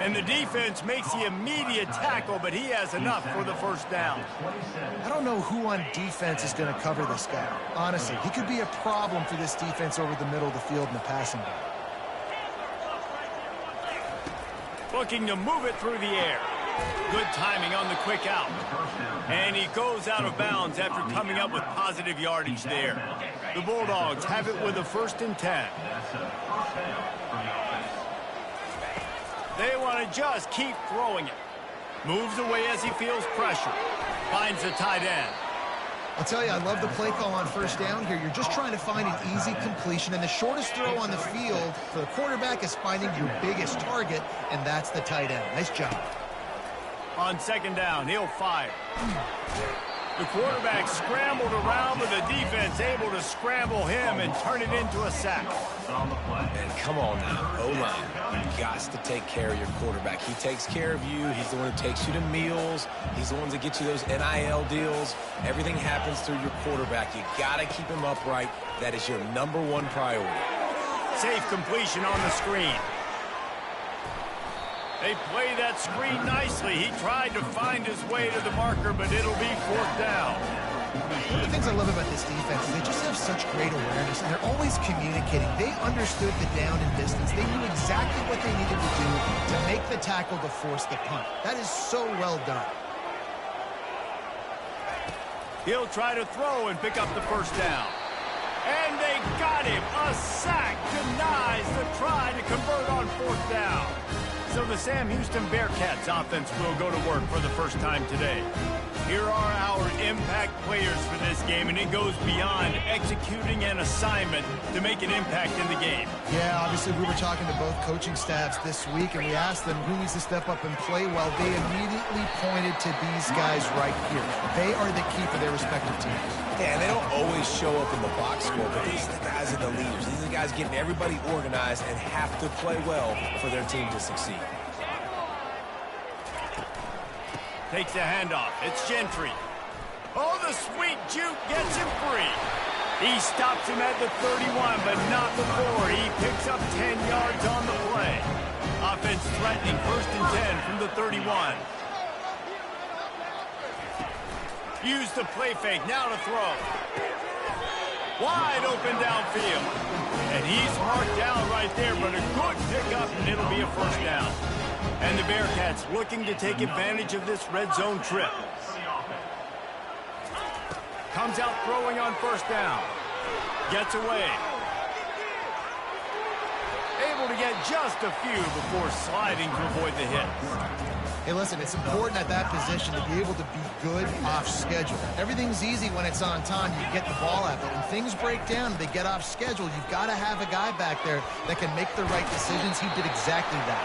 And the defense makes the immediate tackle, but he has enough for the first down. I don't know who on defense is going to cover this guy. Honestly, he could be a problem for this defense over the middle of the field in the passing game. Looking to move it through the air. Good timing on the quick out. And he goes out of bounds after coming up with positive yardage there. The Bulldogs have it with a 1st and 10. They want to just keep throwing it. Moves away as he feels pressure. Finds the tight end. I'll tell you, I love the play call on first down here. You're just trying to find an easy completion, and the shortest throw on the field for the quarterback is finding your biggest target, and that's the tight end. Nice job. On second down, he'll fire. The quarterback scrambled around, but the defense able to scramble him and turn it into a sack. And come on now, O-line. You got to take care of your quarterback. He takes care of you. He's the one who takes you to meals. He's the one that gets you those NIL deals. Everything happens through your quarterback. You got to keep him upright. That is your #1 priority. Safe completion on the screen. They play that screen nicely. He tried to find his way to the marker, but it'll be 4th down. One of the things I love about this defense is they just have such great awareness, and they're always communicating. They understood the down and distance. They knew exactly what they needed to do to make the tackle to force the punt. That is so well done. He'll try to throw and pick up the first down. And they got him. A sack denies the try to convert on 4th down. So the Sam Houston Bearcats offense will go to work for the first time today. Here are our impact players for this game, and it goes beyond executing an assignment to make an impact in the game. Yeah, obviously we were talking to both coaching staffs this week, and we asked them who needs to step up and play well. They immediately pointed to these guys right here. They are the key for their respective teams. Yeah, and they don't always show up in the box score, but these are the guys that are the leaders. These are the guys getting everybody organized and have to play well for their team to succeed. Takes the handoff. It's Gentry. Oh, the sweet juke gets him free. He stops him at the 31, but not before. He picks up 10 yards on the play. Offense threatening 1st and 10 from the 31. Use the play fake. Now to throw. Wide open downfield. And he's marked down right there, but a good pickup, and it'll be a 1st down. And the Bearcats looking to take advantage of this red zone trip. Comes out throwing on 1st down. Gets away. Able to get just a few before sliding to avoid the hit. Hey, listen, it's important at that position to be able to be good off schedule. Everything's easy when it's on time. You get the ball out, but when things break down, they get off schedule. You've got to have a guy back there that can make the right decisions. He did exactly that.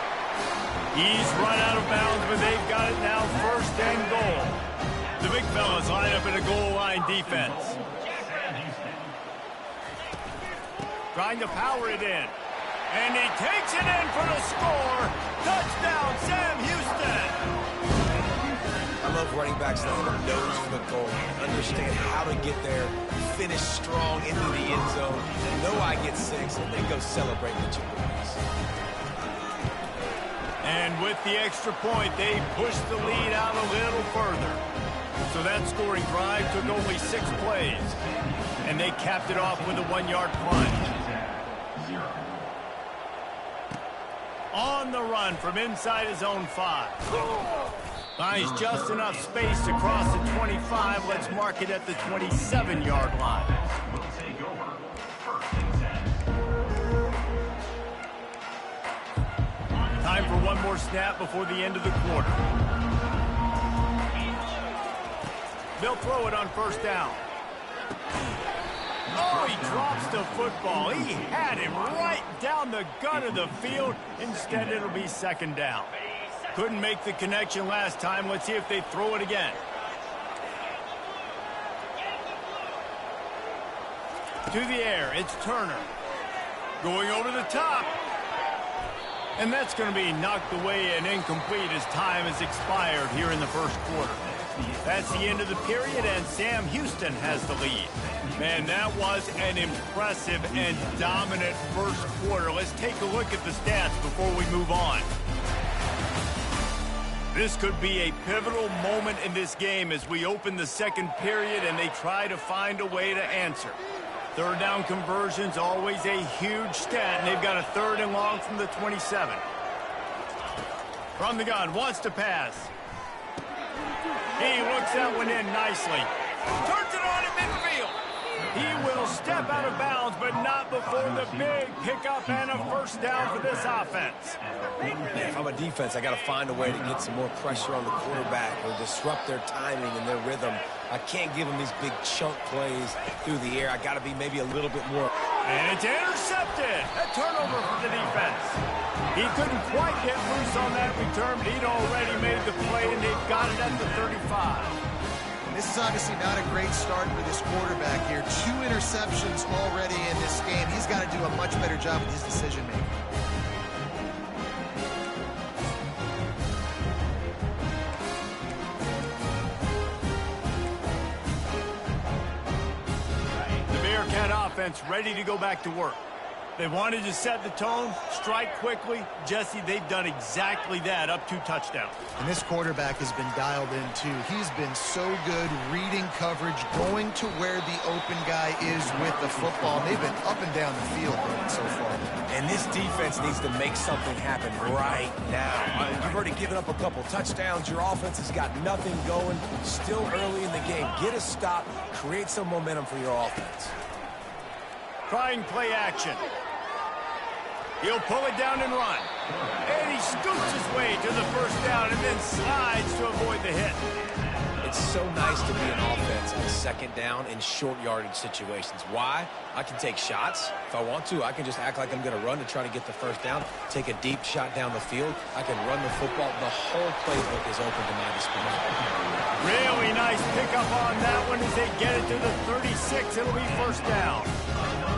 He's run out of bounds, but they've got it now, first and goal. The big fellas line up in a goal line defense. Trying to power it in. And he takes it in for the score. Touchdown, Sam Houston. I love running backs that have a nose for the goal, understand how to get there, finish strong into the end zone, know I get 6, and then go celebrate with your boys. And with the extra point, they pushed the lead out a little further. So that scoring drive took only 6 plays. And they capped it off with a 1-yard plunge. On the run from inside his own 5. Finds just enough space to cross the 25. Let's mark it at the 27-yard line. Time for one more snap before the end of the quarter. They'll throw it on first down. Oh, he drops the football. He had him right down the gut of the field. Instead, it'll be second down. Couldn't make the connection last time. Let's see if they throw it again. To the air, it's Turner. Going over the top. And that's going to be knocked away and incomplete as time has expired here in the first quarter. That's the end of the period, and Sam Houston has the lead. Man, that was an impressive and dominant first quarter. Let's take a look at the stats before we move on. This could be a pivotal moment in this game as we open the second period and they try to find a way to answer. Third down conversion's always a huge stat, and they've got a 3rd and long from the 27. From the gun, wants to pass. He looks that one in nicely. Turns it on at midfield. He will step out of bounds, but not before the big pickup and a first down for this offense. If I'm a defense, I got to find a way to get some more pressure on the quarterback or disrupt their timing and their rhythm. I can't give them these big chunk plays through the air. I got to be maybe a little bit more. And it's intercepted. A turnover for the defense. He couldn't quite get loose on that return, but he'd already made the play, and they've got it at the 35. This is obviously not a great start for this quarterback here. 2 interceptions already in this game. He's got to do a much better job with his decision-making. The Bearcat offense ready to go back to work. They wanted to set the tone, strike quickly. Jesse, they've done exactly that, up 2 touchdowns. And this quarterback has been dialed in, too. He's been so good reading coverage, going to where the open guy is with the football. They've been up and down the field so far. And this defense needs to make something happen right now. You've already given up a couple touchdowns. Your offense has got nothing going. Still early in the game. Get a stop. Create some momentum for your offense. Trying play action. He'll pull it down and run. And he scoots his way to the first down and then slides to avoid the hit. It's so nice to be an offense on second down in short yardage situations. Why? I can take shots. If I want to, I can just act like I'm going to run to try to get the first down, take a deep shot down the field. I can run the football. The whole playbook is open to my disposal. Really nice pickup on that one as they get it to the 36. It'll be first down.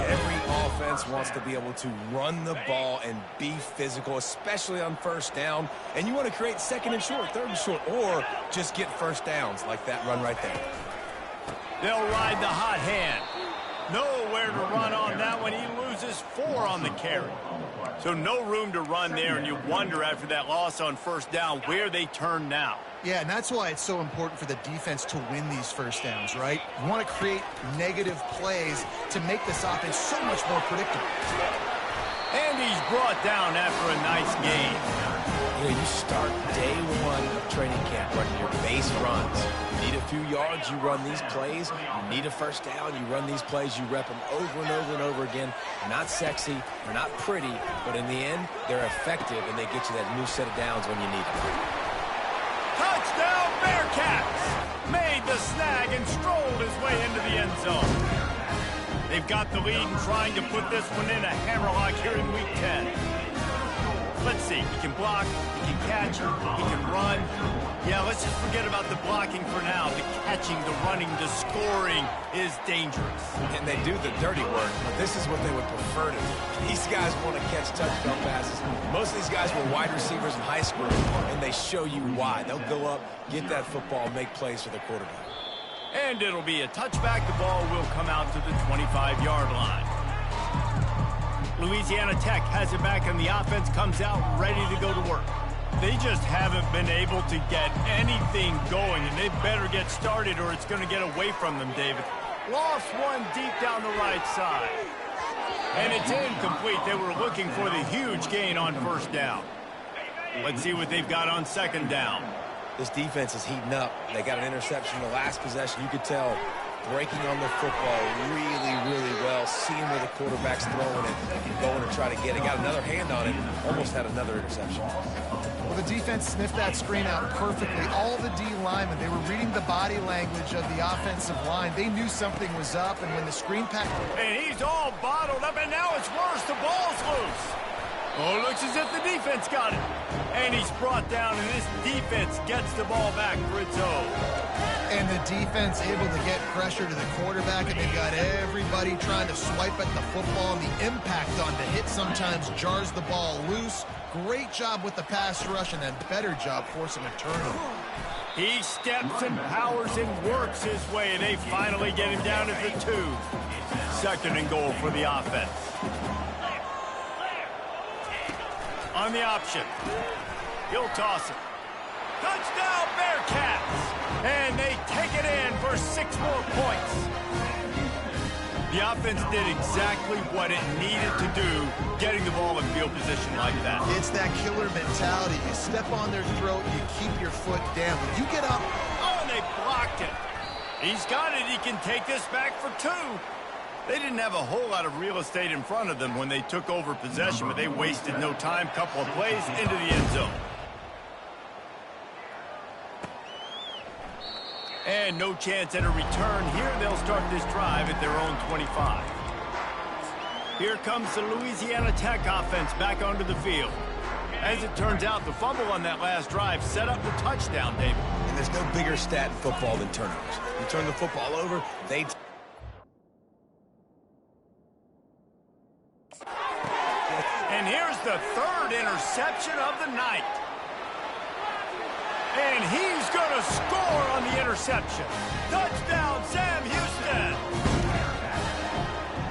Every offense wants to be able to run the ball and be physical, especially on first down. And you want to create second and short, third and short, or just get first downs like that run right there. They'll ride the hot hand. Nowhere to run on that one. He loses 4 on the carry. So no room to run there, and you wonder after that loss on first down where they turn now. Yeah, and that's why it's so important for the defense to win these first downs, right? You want to create negative plays to make this offense so much more predictable. And he's brought down after a nice gain. You know, you start day 1 of training camp running your base runs. You need a few yards, you run these plays. You need a first down, you run these plays. You rep them over and over and over again. They're not sexy, they're not pretty, but in the end, they're effective, and they get you that new set of downs when you need them. Touchdown, Bearcats! Made the snag and strolled his way into the end zone. They've got the lead and trying to put this one in a hammerlock here in Week 10. Let's see. He can block, he can catch, he can run. Yeah, let's just forget about the blocking for now. The catching, the running, the scoring is dangerous. And they do the dirty work, but this is what they would prefer to do. These guys want to catch touchdown passes. Most of these guys were wide receivers in high school, and they show you why. They'll go up, get that football, make plays for the quarterback. And it'll be a touchback. The ball will come out to the 25-yard line. Louisiana Tech has it back, and the offense comes out ready to go to work. They just haven't been able to get anything going, and they better get started or it's going to get away from them, David. Lost one deep down the right side. And it's incomplete. They were looking for the huge gain on first down. Let's see what they've got on second down. This defense is heating up. They got an interception in the last possession. You could tell breaking on the football really, really well, seeing where the quarterback's throwing it, going to try to get it. Got another hand on it, almost had another interception. Well, the defense sniffed that screen out perfectly. All the D linemen, they were reading the body language of the offensive line. They knew something was up, and when the screen pack... And he's all bottled up, and now it's worse. The ball's loose. Oh, looks as if the defense got it. And he's brought down, and this defense gets the ball back for its own. And the defense able to get pressure to the quarterback, and they've got everybody trying to swipe at the football, and the impact on the hit sometimes jars the ball loose. Great job with the pass rush, and a better job forcing a turnover. He steps and powers and works his way, and they finally get him down at the 2. Second and goal for the offense. On the option. He'll toss it. Touchdown, Bearcats! And they take it in for 6 more points. The offense did exactly what it needed to do, getting the ball in field position like that. It's that killer mentality. You step on their throat, you keep your foot down. When you get up... Oh, and they blocked it. He's got it. He can take this back for 2. They didn't have a whole lot of real estate in front of them when they took over possession, but they wasted no time. Couple of plays into the end zone. And no chance at a return here. They'll start this drive at their own 25. Here comes the Louisiana Tech offense back onto the field. As it turns out, the fumble on that last drive set up the touchdown, David. And there's no bigger stat in football than turnovers. You turn the football over, they... And here's the 3rd interception of the night. And he's going to score on the interception. Touchdown, Sam Houston.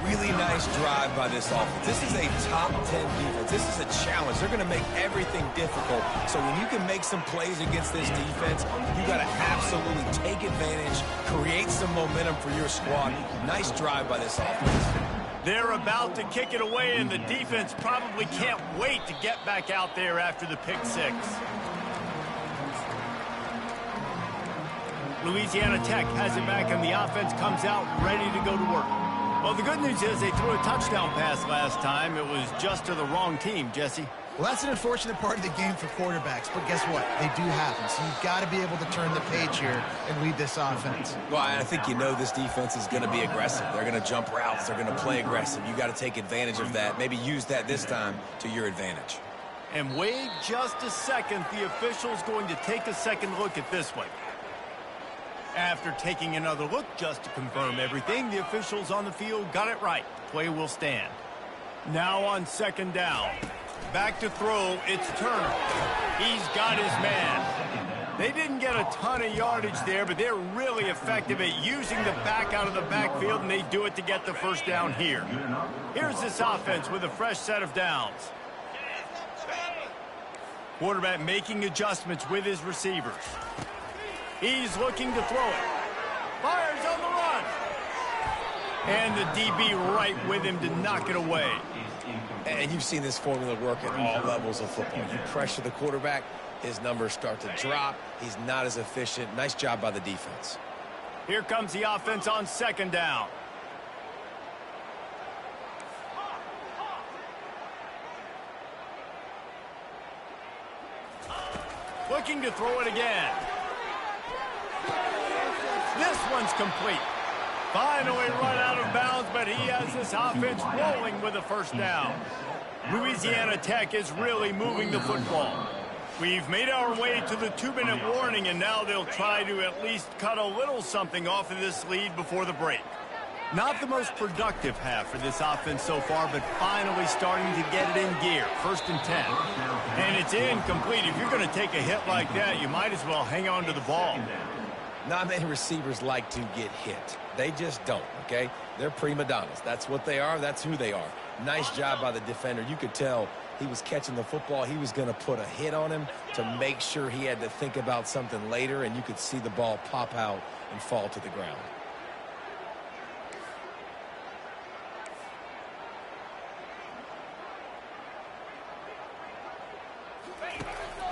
Really nice drive by this offense. This is a top 10 defense. This is a challenge. They're going to make everything difficult. So when you can make some plays against this defense, you got to absolutely take advantage, create some momentum for your squad. Nice drive by this offense. They're about to kick it away, and the defense probably can't wait to get back out there after the pick 6. Louisiana Tech has it back, and the offense comes out ready to go to work. Well, the good news is they threw a touchdown pass last time. It was just to the wrong team, Jesse. Well, that's an unfortunate part of the game for quarterbacks, but guess what? They do happen, so you've got to be able to turn the page here and lead this offense. Well, I think you know this defense is going to be aggressive. They're going to jump routes. They're going to play aggressive. You got to take advantage of that. Maybe use that this time to your advantage. And wait just a second. The official's going to take a second look at this one. After taking another look just to confirm everything, the officials on the field got it right. Play will stand. Now on second down. Back to throw, it's Turner. He's got his man. They didn't get a ton of yardage there, but they're really effective at using the back out of the backfield, and they do it to get the first down here. Here's this offense with a fresh set of downs. Quarterback making adjustments with his receivers. He's looking to throw it. Fires on the run. And the DB right with him to knock it away. And you've seen this formula work at all levels of football. You pressure the quarterback, his numbers start to drop. He's not as efficient. Nice job by the defense. Here comes the offense on second down. Looking to throw it again. This one's complete. Finally run out of bounds, but he has this offense rolling with a first down. Louisiana Tech is really moving the football. We've made our way to the 2-minute warning, and now they'll try to at least cut a little something off of this lead before the break. Not the most productive half for this offense so far, but finally starting to get it in gear. 1st and 10. And it's incomplete. If you're going to take a hit like that, you might as well hang on to the ball. Not many receivers like to get hit. They just don't, okay? They're prima donnas. That's what they are. That's who they are. Nice job by the defender. You could tell he was catching the football. He was going to put a hit on him to make sure he had to think about something later, and you could see the ball pop out and fall to the ground.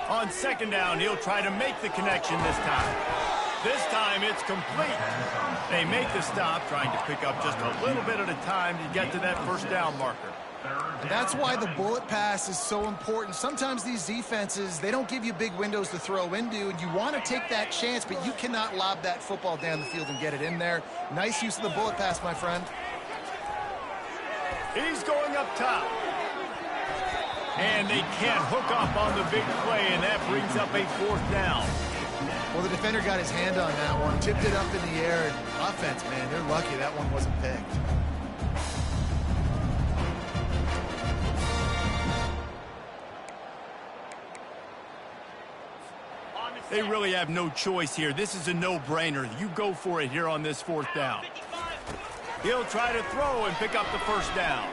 On 2nd down, he'll try to make the connection this time. This time, it's complete. They make the stop, trying to pick up just a little bit at a time to get to that 1st down marker. And that's why the bullet pass is so important. Sometimes these defenses, they don't give you big windows to throw into, and you want to take that chance, but you cannot lob that football down the field and get it in there. Nice use of the bullet pass, my friend. He's going up top. And they can't hook up on the big play, and that brings up a 4th down. Well, the defender got his hand on that one, tipped it up in the air. And offense, man, they're lucky that one wasn't picked. They really have no choice here. This is a no-brainer. You go for it here on this 4th down. He'll try to throw and pick up the 1st down.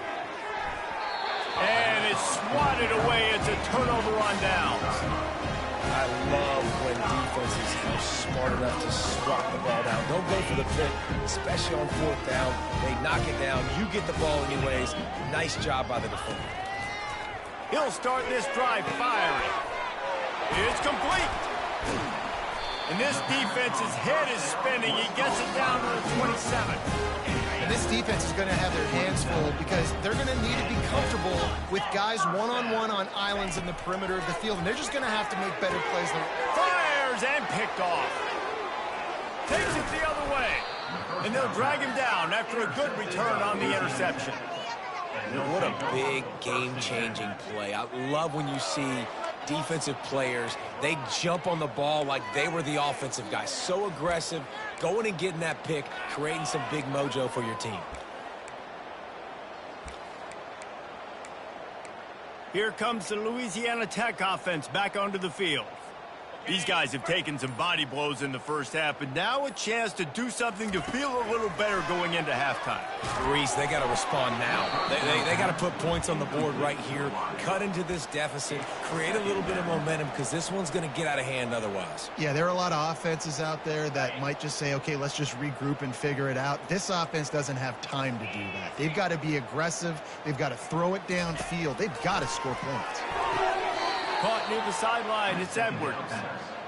And it's swatted away. It's a turnover on downs. I love when defenses are smart enough to swat the ball down. Don't go for the pick, especially on 4th down. They knock it down. You get the ball anyways. Nice job by the defender. He'll start this drive firing. It's complete. And this defense's head is spinning. He gets it down to the 27. And this defense is going to have their hands full because they're going to need to be comfortable with guys one-on-one on islands in the perimeter of the field, and they're just going to have to make better plays. Fires and picked off. Takes it the other way. And they'll drag him down after a good return on the interception. What a big game-changing play. I love when you see defensive players, they jump on the ball like they were the offensive guys. So aggressive, going and getting that pick, creating some big mojo for your team. Here comes the Louisiana Tech offense back onto the field. These guys have taken some body blows in the 1st half, but now a chance to do something to feel a little better going into halftime. Reese, they got to respond now. They got to put points on the board right here, cut into this deficit, create a little bit of momentum, because this one's going to get out of hand otherwise. Yeah, there are a lot of offenses out there that might just say, okay, let's just regroup and figure it out. This offense doesn't have time to do that. They've got to be aggressive. They've got to throw it downfield. They've got to score points. Caught near the sideline, it's Edwards.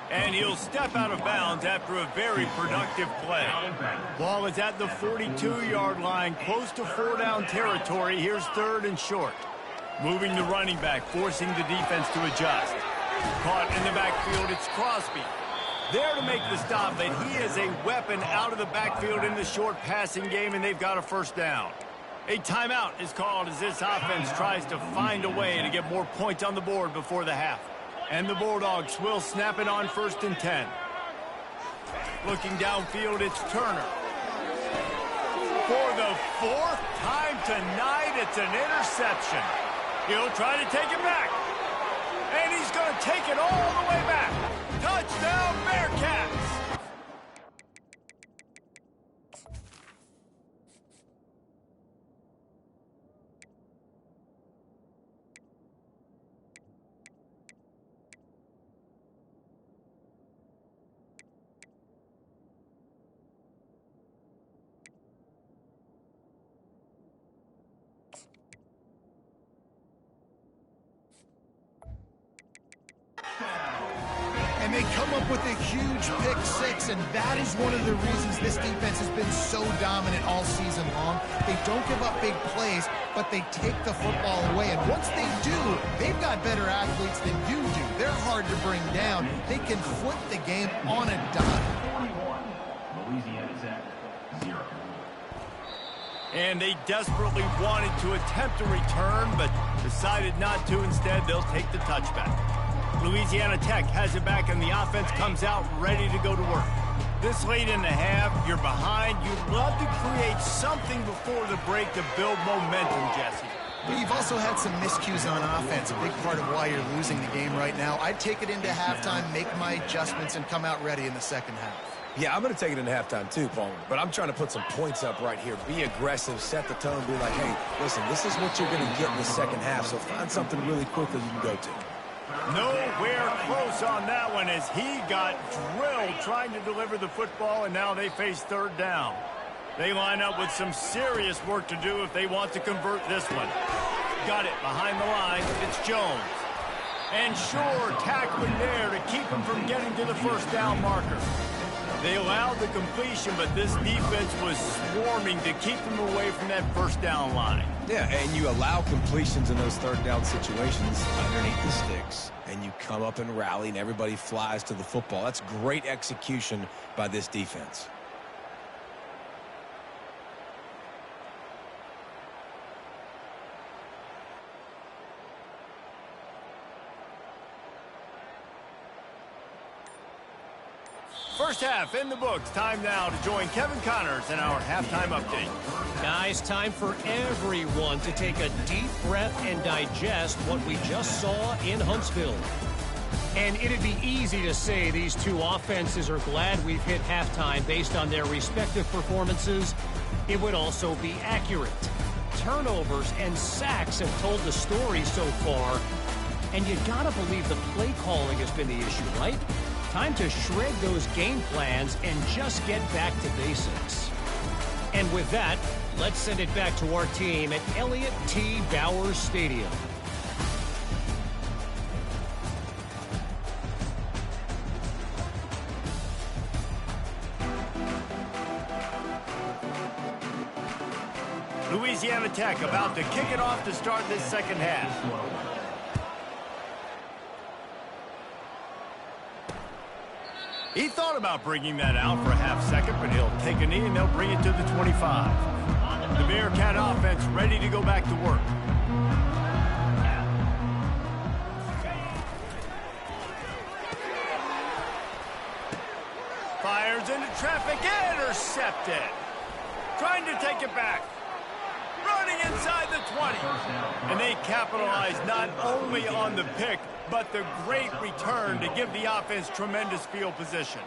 And he'll step out of bounds after a very productive play. Ball is at the 42-yard line, close to 4-down territory. Here's 3rd and short. Moving the running back, forcing the defense to adjust. Caught in the backfield, it's Crosby. There to make the stop, but he is a weapon out of the backfield in the short passing game, and they've got a 1st down. A timeout is called as this offense tries to find a way to get more points on the board before the half. And the Bulldogs will snap it on 1st and 10. Looking downfield, it's Turner. For the 4th time tonight, it's an interception. He'll try to take it back. And he's going to take it all the way back. Touchdown, Bearcats! And they come up with a huge pick 6, and that is one of the reasons this defense has been so dominant all season long. They don't give up big plays, but they take the football away. And once they do, they've got better athletes than you do. They're hard to bring down. They can flip the game on a dime. Louisiana Tech, 0. And they desperately wanted to attempt a return, but decided not to. Instead, they'll take the touchback. Louisiana Tech has it back, and the offense comes out ready to go to work. This late in the half, you're behind. You'd love to create something before the break to build momentum, Jesse. But you've also had some miscues on offense, a big part of why you're losing the game right now. I'd take it into halftime, make my adjustments, and come out ready in the second half. Yeah, I'm going to take it into halftime too, Palmer. But I'm trying to put some points up right here. Be aggressive, set the tone, be like, hey, listen, this is what you're going to get in the second half, so find something really quickly you can go to. Nowhere close on that one as he got drilled trying to deliver the football, and now they face third down. They line up with some serious work to do if they want to convert this one. Got it behind the line. It's Jones. And sure, tackling there to keep him from getting to the first down marker. They allowed the completion, but this defense was swarming to keep them away from that first down line. Yeah, and you allow completions in those third down situations underneath the sticks, and you come up and rally, and everybody flies to the football. That's great execution by this defense. First half in the books. Time now to join Kevin Connors in our halftime update. Guys, time for everyone to take a deep breath and digest what we just saw in Huntsville. And it'd be easy to say these two offenses are glad we've hit halftime based on their respective performances. It would also be accurate. Turnovers and sacks have told the story so far. And you gotta believe the play calling has been the issue, right? Time to shred those game plans and just get back to basics. And with that, let's send it back to our team at Elliott T. Bowers Stadium. Louisiana Tech about to kick it off to start this second half. He thought about bringing that out for a half second, but he'll take a knee and they'll bring it to the 25. The Bearcat offense ready to go back to work. Fires into traffic, intercepted. Trying to take it back. Running inside the 20. And they capitalize not only on the pick, but the great return to give the offense tremendous field position.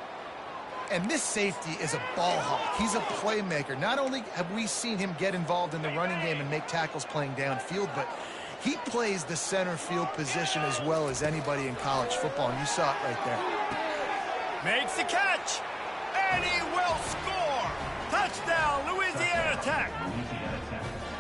And this safety is a ball hawk. He's a playmaker. Not only have we seen him get involved in the running game and make tackles playing downfield, but he plays the center field position as well as anybody in college football, and you saw it right there. Makes the catch, and he will score. Touchdown, Louisiana Tech.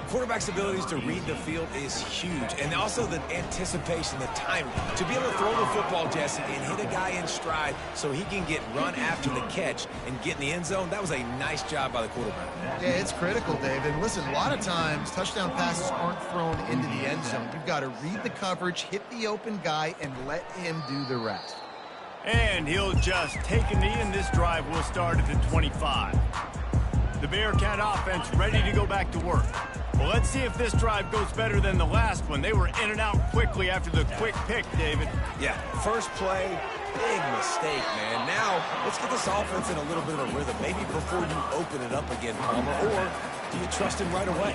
Quarterback's abilities to read the field is huge, and also the anticipation, the timing. To be able to throw the football, Jesse, and hit a guy in stride so he can get run after the catch and get in the end zone, that was a nice job by the quarterback. Yeah, it's critical, Dave. And listen, a lot of times touchdown passes aren't thrown into the end zone. You've got to read the coverage, hit the open guy, and let him do the rest. And he'll just take a knee, and this drive will start at the 25. The Bearcat offense ready to go back to work. Well, let's see if this drive goes better than the last one. They were in and out quickly after the quick pick, David. Yeah, first play, big mistake, man. Now, let's get this offense in a little bit of a rhythm. Maybe before you open it up again, Palmer, or do you trust him right away?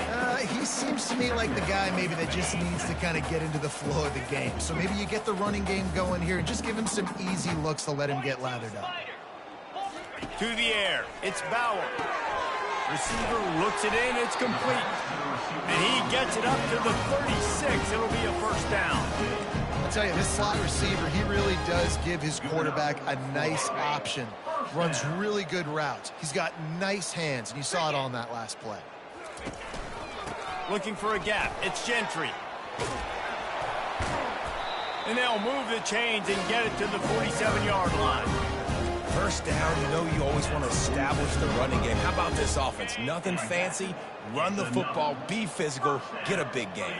He seems to me like the guy maybe that just needs to kind of get into the flow of the game. So maybe you get the running game going here and just give him some easy looks to let him get lathered up. To the air, it's Bauer. Receiver looks it in, it's complete. And he gets it up to the 36. It'll be a first down. I'll tell you, this slot receiver, he really does give his quarterback a nice option. Runs really good routes. He's got nice hands, and you saw it on that last play. Looking for a gap. It's Gentry. And they'll move the chains and get it to the 47-yard line. First down, you know you always want to establish the running game. How about this offense? Nothing fancy. Run the football, be physical, get a big game.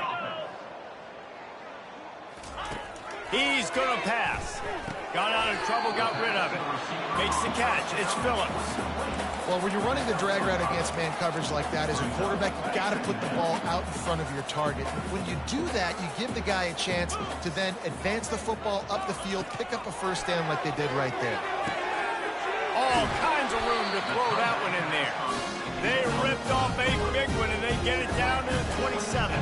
He's going to pass. Got out of trouble, got rid of it. Makes the catch. It's Phillips. Well, when you're running the drag route against man coverage like that, as a quarterback, you got to put the ball out in front of your target. When you do that, you give the guy a chance to then advance the football up the field, pick up a first down like they did right there. All kinds of room to throw that one in there. They ripped off a big one, and they get it down to the 27.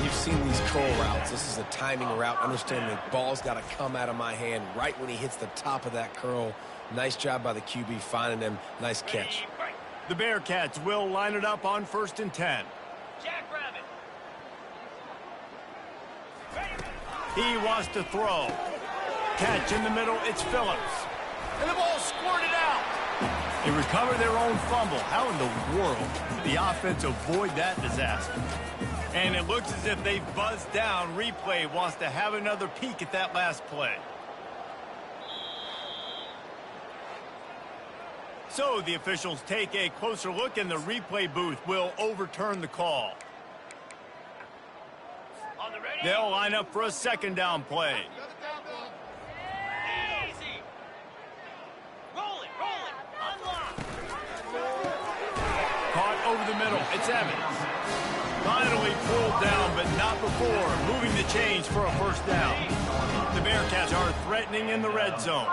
You've seen these curl routes. This is a timing route. Understand the ball's got to come out of my hand right when he hits the top of that curl. Nice job by the QB finding him. Nice catch. The Bearcats will line it up on 1st and 10. Jackrabbit. He wants to throw. Catch in the middle. It's Phillips. And the ball squirted out. They recover their own fumble. How in the world did the offense avoid that disaster? And it looks as if they've buzzed down. Replay wants to have another peek at that last play. So the officials take a closer look, and the replay booth will overturn the call. They'll line up for a 2nd down play. Easy. Roll it. Unlock. Caught over the middle. It's Evans. Finally pulled down, but not before. Moving the chains for a 1st down. The Bearcats are threatening in the red zone.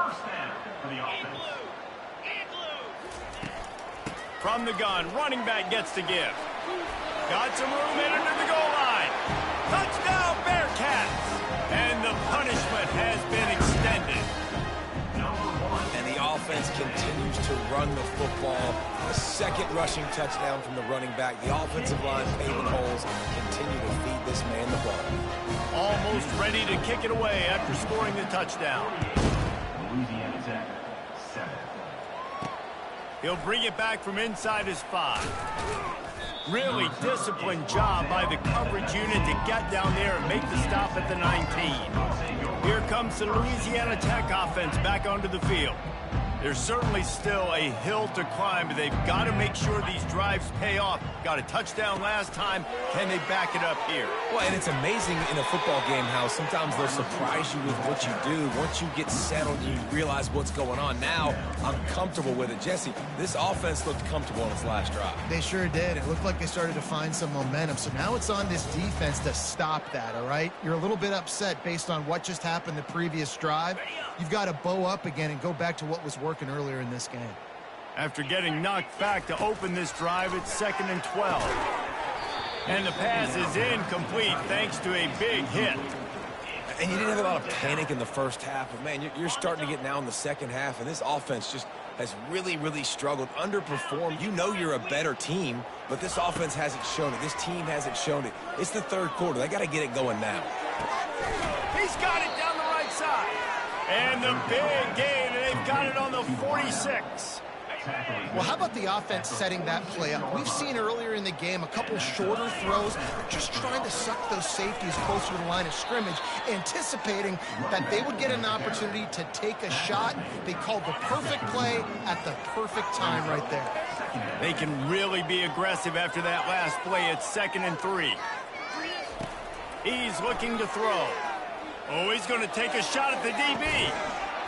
From the gun, running back gets to give. Got some room in under the goal line. Touchdown, Bearcats! And the punishment has been extended. And the offense continues to run the football. A 2nd rushing touchdown from the running back. The offensive line paving holes and continue to feed this man the ball. Almost ready to kick it away after scoring the touchdown. Louisiana Tech, 7. He'll bring it back from inside his 5. Really disciplined job by the coverage unit to get down there and make the stop at the 19. Here comes the Louisiana Tech offense back onto the field. There's certainly still a hill to climb, but they've got to make sure these drives pay off. Got a touchdown last time. Can they back it up here? Well, and it's amazing in a football game how sometimes they'll surprise you with what you do. Once you get settled, you realize what's going on. Now, I'm comfortable with it. Jesse, this offense looked comfortable on its last drive. They sure did. It looked like they started to find some momentum. So now it's on this defense to stop that, all right? You're a little bit upset based on what just happened the previous drive. You've got to bow up again and go back to what was working earlier in this game. After getting knocked back to open this drive, it's 2nd and 12. And the pass is incomplete thanks to a big hit. And you didn't have a lot of panic in the first half, but man, you're starting to get now in the second half, and this offense just has really, really struggled, underperformed. You know you're a better team, but this offense hasn't shown it. This team hasn't shown it. It's the 3rd quarter. They got to get it going now. He's got it down the right side. And the big gain, and they've got it on the 46. Well, how about the offense setting that play up? We've seen earlier in the game a couple shorter throws, just trying to suck those safeties closer to the line of scrimmage, anticipating that they would get an opportunity to take a shot. They called the perfect play at the perfect time right there. They can really be aggressive after that last play. It's 2nd and 3. He's looking to throw. Oh, he's going to take a shot at the DB.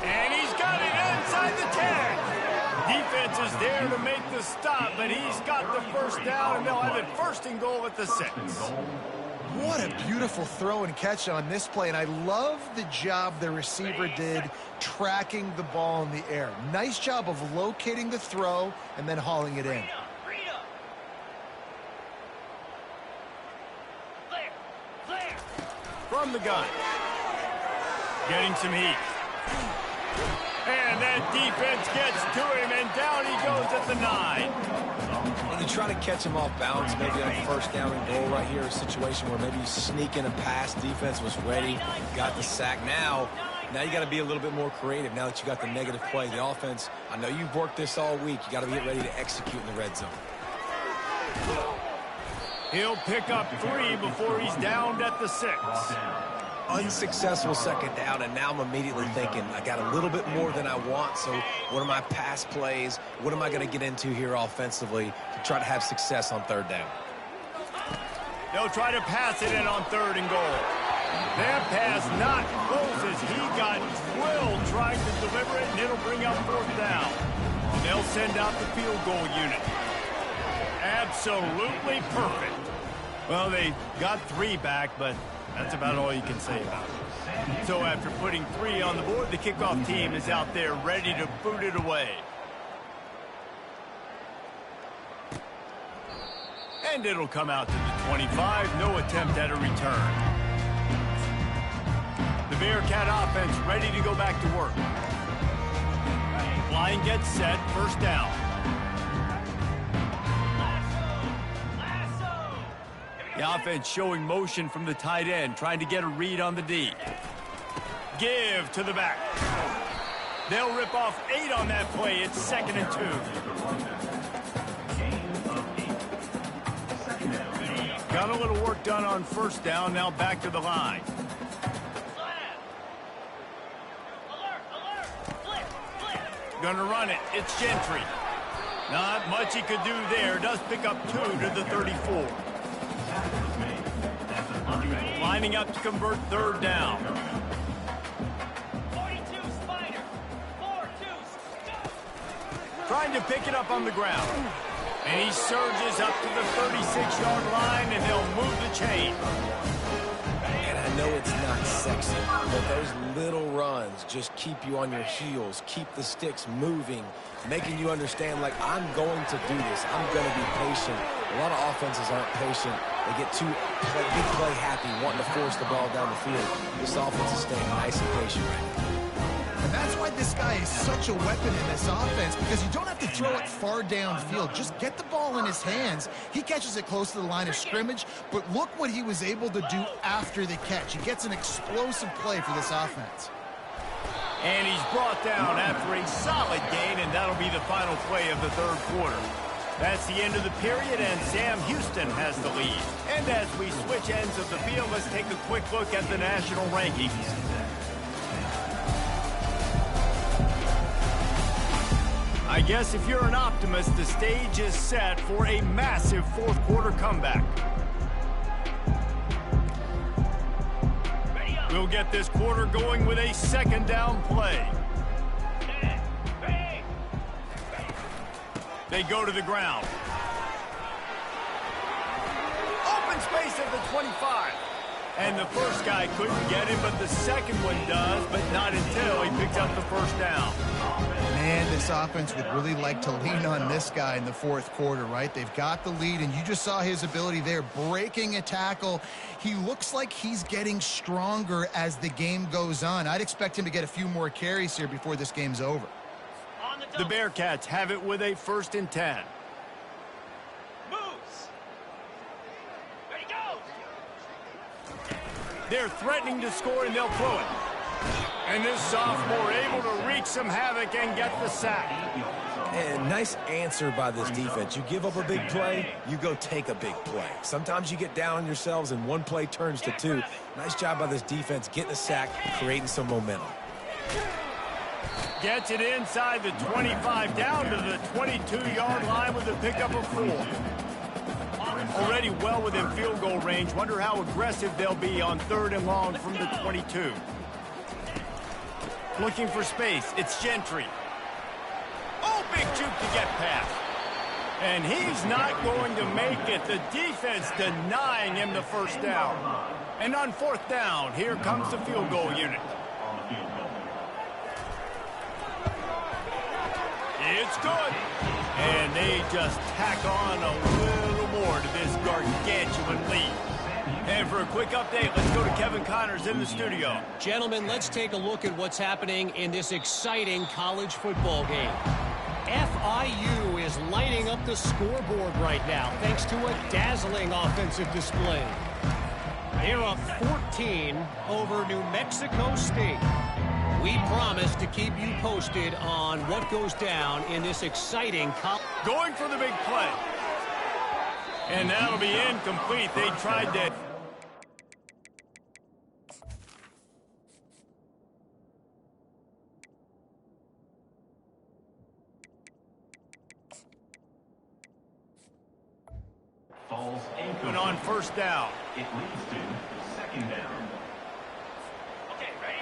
And he's got it inside the 10. Defense is there to make the stop, but he's got the 1st down, and they'll have it 1st and goal at the 6. What a beautiful throw and catch on this play, and I love the job the receiver did tracking the ball in the air. Nice job of locating the throw and then hauling it in. From the gun. Getting some heat. And that defense gets to him, and down he goes at the 9. And you try to catch him off balance, maybe on 1st down and goal right here, a situation where maybe you sneak in a pass. Defense was ready, got the sack. Now you got to be a little bit more creative now that you got the negative play. The offense, I know you've worked this all week. You got to get ready to execute in the red zone. He'll pick up 3 before he's downed at the 6. Unsuccessful 2nd down, and now I'm immediately thinking, I got a little bit more than I want, so what are my pass plays? What am I going to get into here offensively to try to have success on 3rd down? They'll try to pass it in on 3rd and goal. That pass not close as he got drilled trying to deliver it, and it'll bring up 4th down. And they'll send out the field goal unit. Absolutely perfect. Well, they got 3 back, but that's about all you can say about it. So after putting 3 on the board, the kickoff team is out there ready to boot it away. And it'll come out to the 25. No attempt at a return. The Bearcat offense ready to go back to work. Line gets set. 1st down. The offense showing motion from the tight end, trying to get a read on the D. Give to the back. They'll rip off 8 on that play. It's 2nd and 2. Got a little work done on 1st down. Now back to the line. Gonna run it. It's Gentry. Not much he could do there. Does pick up 2 to the 34. Lining up to convert 3rd down. 42 Spider. 4-2. Trying to pick it up on the ground. And he surges up to the 36-yard line, and they'll move the chain. And I know it's not sexy, but those little runs just keep you on your heels, keep the sticks moving, making you understand, like, I'm going to do this. I'm going to be patient. A lot of offenses aren't patient. They get too big play happy, wanting to force the ball down the field. This offense is staying nice and patient right now. And that's why this guy is such a weapon in this offense, because you don't have to throw it far downfield. Just get the ball in his hands. He catches it close to the line of scrimmage, but look what he was able to do after the catch. He gets an explosive play for this offense. And he's brought down after a solid gain, and that'll be the final play of the 3rd quarter. That's the end of the period, and Sam Houston has the lead. And as we switch ends of the field, let's take a quick look at the national rankings. I guess if you're an optimist, the stage is set for a massive 4th quarter comeback. We'll get this quarter going with a 2nd down play. They go to the ground. Open space at the 25. And the first guy couldn't get him, but the second one does, but not until he picks up the 1st down. Man, this offense would really like to lean on this guy in the 4th quarter, right? They've got the lead, and you just saw his ability there, breaking a tackle. He looks like he's getting stronger as the game goes on. I'd expect him to get a few more carries here before this game's over. The Bearcats have it with a 1st and 10. Moves. Ready, go. They're threatening to score, and they'll throw it. And this sophomore able to wreak some havoc and get the sack. And nice answer by this defense. You give up a big play, you go take a big play. Sometimes you get down on yourselves and one play turns to 2. Nice job by this defense getting a sack, creating some momentum. Gets it inside the 25, down to the 22-yard line with a pickup of 4. Already well within field goal range. Wonder how aggressive they'll be on 3rd and long from the 22. Looking for space. It's Gentry. Oh, big juke to get past. And he's not going to make it. The defense denying him the 1st down. And on 4th down, here comes the field goal unit. It's good. And they just tack on a little more to this gargantuan lead. And for a quick update, let's go to Kevin Connors in the studio. Gentlemen, let's take a look at what's happening in this exciting college football game. FIU is lighting up the scoreboard right now thanks to a dazzling offensive display. They're up 14 over New Mexico State. We promise to keep you posted on what goes down in this exciting college. Going for the big play. And that'll be incomplete. They tried to... Falls And on 1st down. It leads to 2nd down.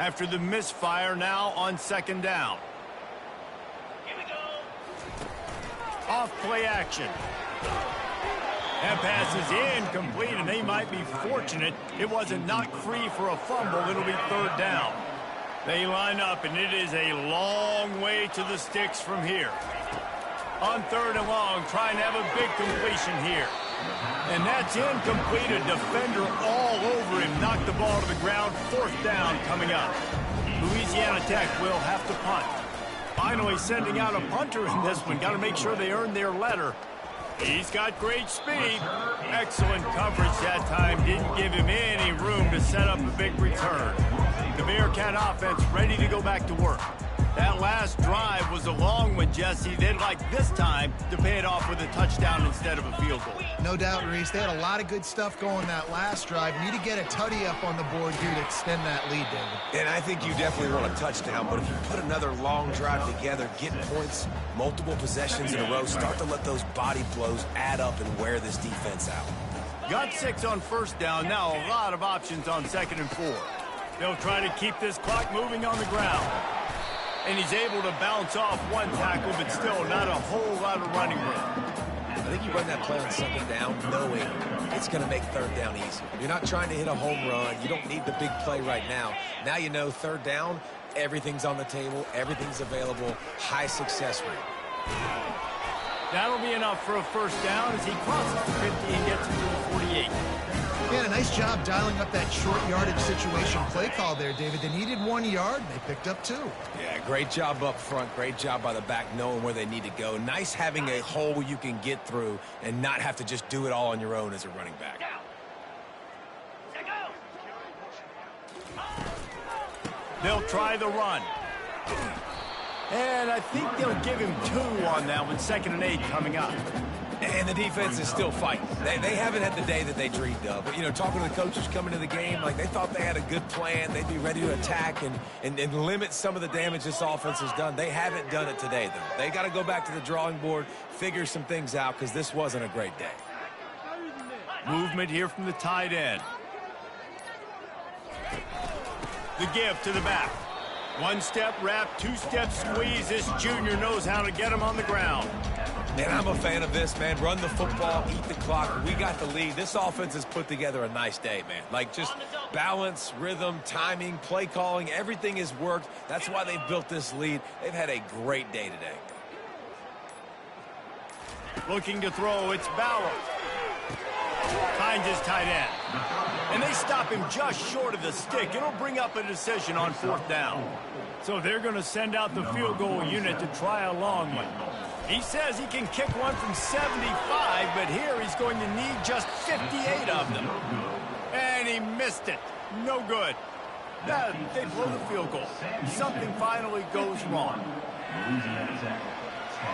after the misfire now on second down. Here we go. Off play action. That pass is incomplete, and they might be fortunate it wasn't knocked free for a fumble. It'll be third down. They line up, and it is a long way to the sticks from here. On third and long, trying to have a big completion here. And that's incomplete. A defender all over him. Knocked the ball to the ground. Fourth down coming up. Louisiana Tech will have to punt. Finally sending out a punter in this one. Got to make sure they earn their letter. He's got great speed. Excellent coverage that time. Didn't give him any room to set up a big return. The Bearcat offense ready to go back to work. That last drive was a long one, Jesse. They'd like this time to pay it off with a touchdown instead of a field goal. No doubt, Reese. They had a lot of good stuff going that last drive. Need to get a tutty up on the board here to extend that lead, David. And I think you definitely want a touchdown, but if you put another long drive together, get points, multiple possessions in a row, start to let those body blows add up and wear this defense out. Got 6 on first down. Now a lot of options on second and 4. They'll try to keep this clock moving on the ground. And he's able to bounce off one tackle, but still not a whole lot of running room. I think you run that play on second down knowing it's going to make third down easy. You're not trying to hit a home run. You don't need the big play right now. Now you know third down, everything's on the table, everything's available, high success rate. That'll be enough for a first down as he crosses the 50 and gets into the 48. Yeah, a nice job dialing up that short yardage situation play call there, David. They needed 1 yard. They picked up 2. Yeah, great job up front. Great job by the back knowing where they need to go. Nice having a hole you can get through and not have to just do it all on your own as a running back. They'll try the run. And I think they'll give him 2 on that one. 2nd and 8 coming up. And the defense is still fighting. They haven't had the day that they dreamed of. But, you know, talking to the coaches coming to the game, like they thought they had a good plan. They'd be ready to attack and limit some of the damage this offense has done. They haven't done it today, though. They got to go back to the drawing board, figure some things out, because this wasn't a great day. Movement here from the tight end. The give to the back. 1-step wrap, 2-step squeeze. This junior knows how to get him on the ground. Man, I'm a fan of this, man. Run the football, eat the clock. We got the lead. This offense has put together a nice day, man. Like, just balance, rhythm, timing, play calling, everything has worked. That's why they've built this lead. They've had a great day today. Looking to throw, it's Bauer. Finds his tight end. And they stop him just short of the stick. It'll bring up a decision on 4th down. So they're going to send out the field goal unit to try a long one. He says he can kick one from 75, but here he's going to need just 58 of them. And he missed it. No good. They blow the field goal. Something finally goes wrong. Louisiana Tech, 10.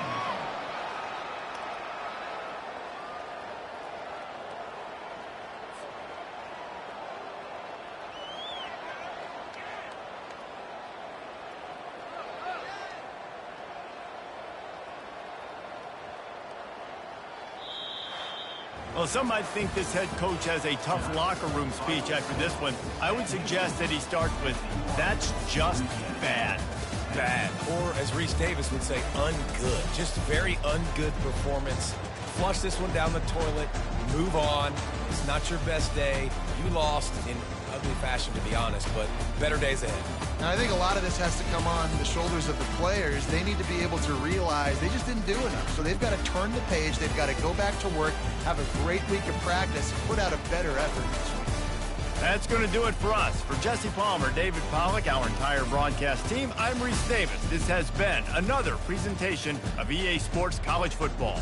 Well, some might think this head coach has a tough locker room speech after this one. I would suggest that he starts with, "That's just bad." Bad. Or, as Reese Davis would say, ungood. Just very ungood performance. Flush this one down the toilet. Move on. It's not your best day. You lost in ugly fashion, to be honest, but better days ahead. And I think a lot of this has to come on the shoulders of the players. They need to be able to realize they just didn't do enough. So they've got to turn the page. They've got to go back to work, have a great week of practice, and put out a better effort this week. That's going to do it for us. For Jesse Palmer, David Pollack, our entire broadcast team, I'm Reese Davis. This has been another presentation of EA Sports College Football.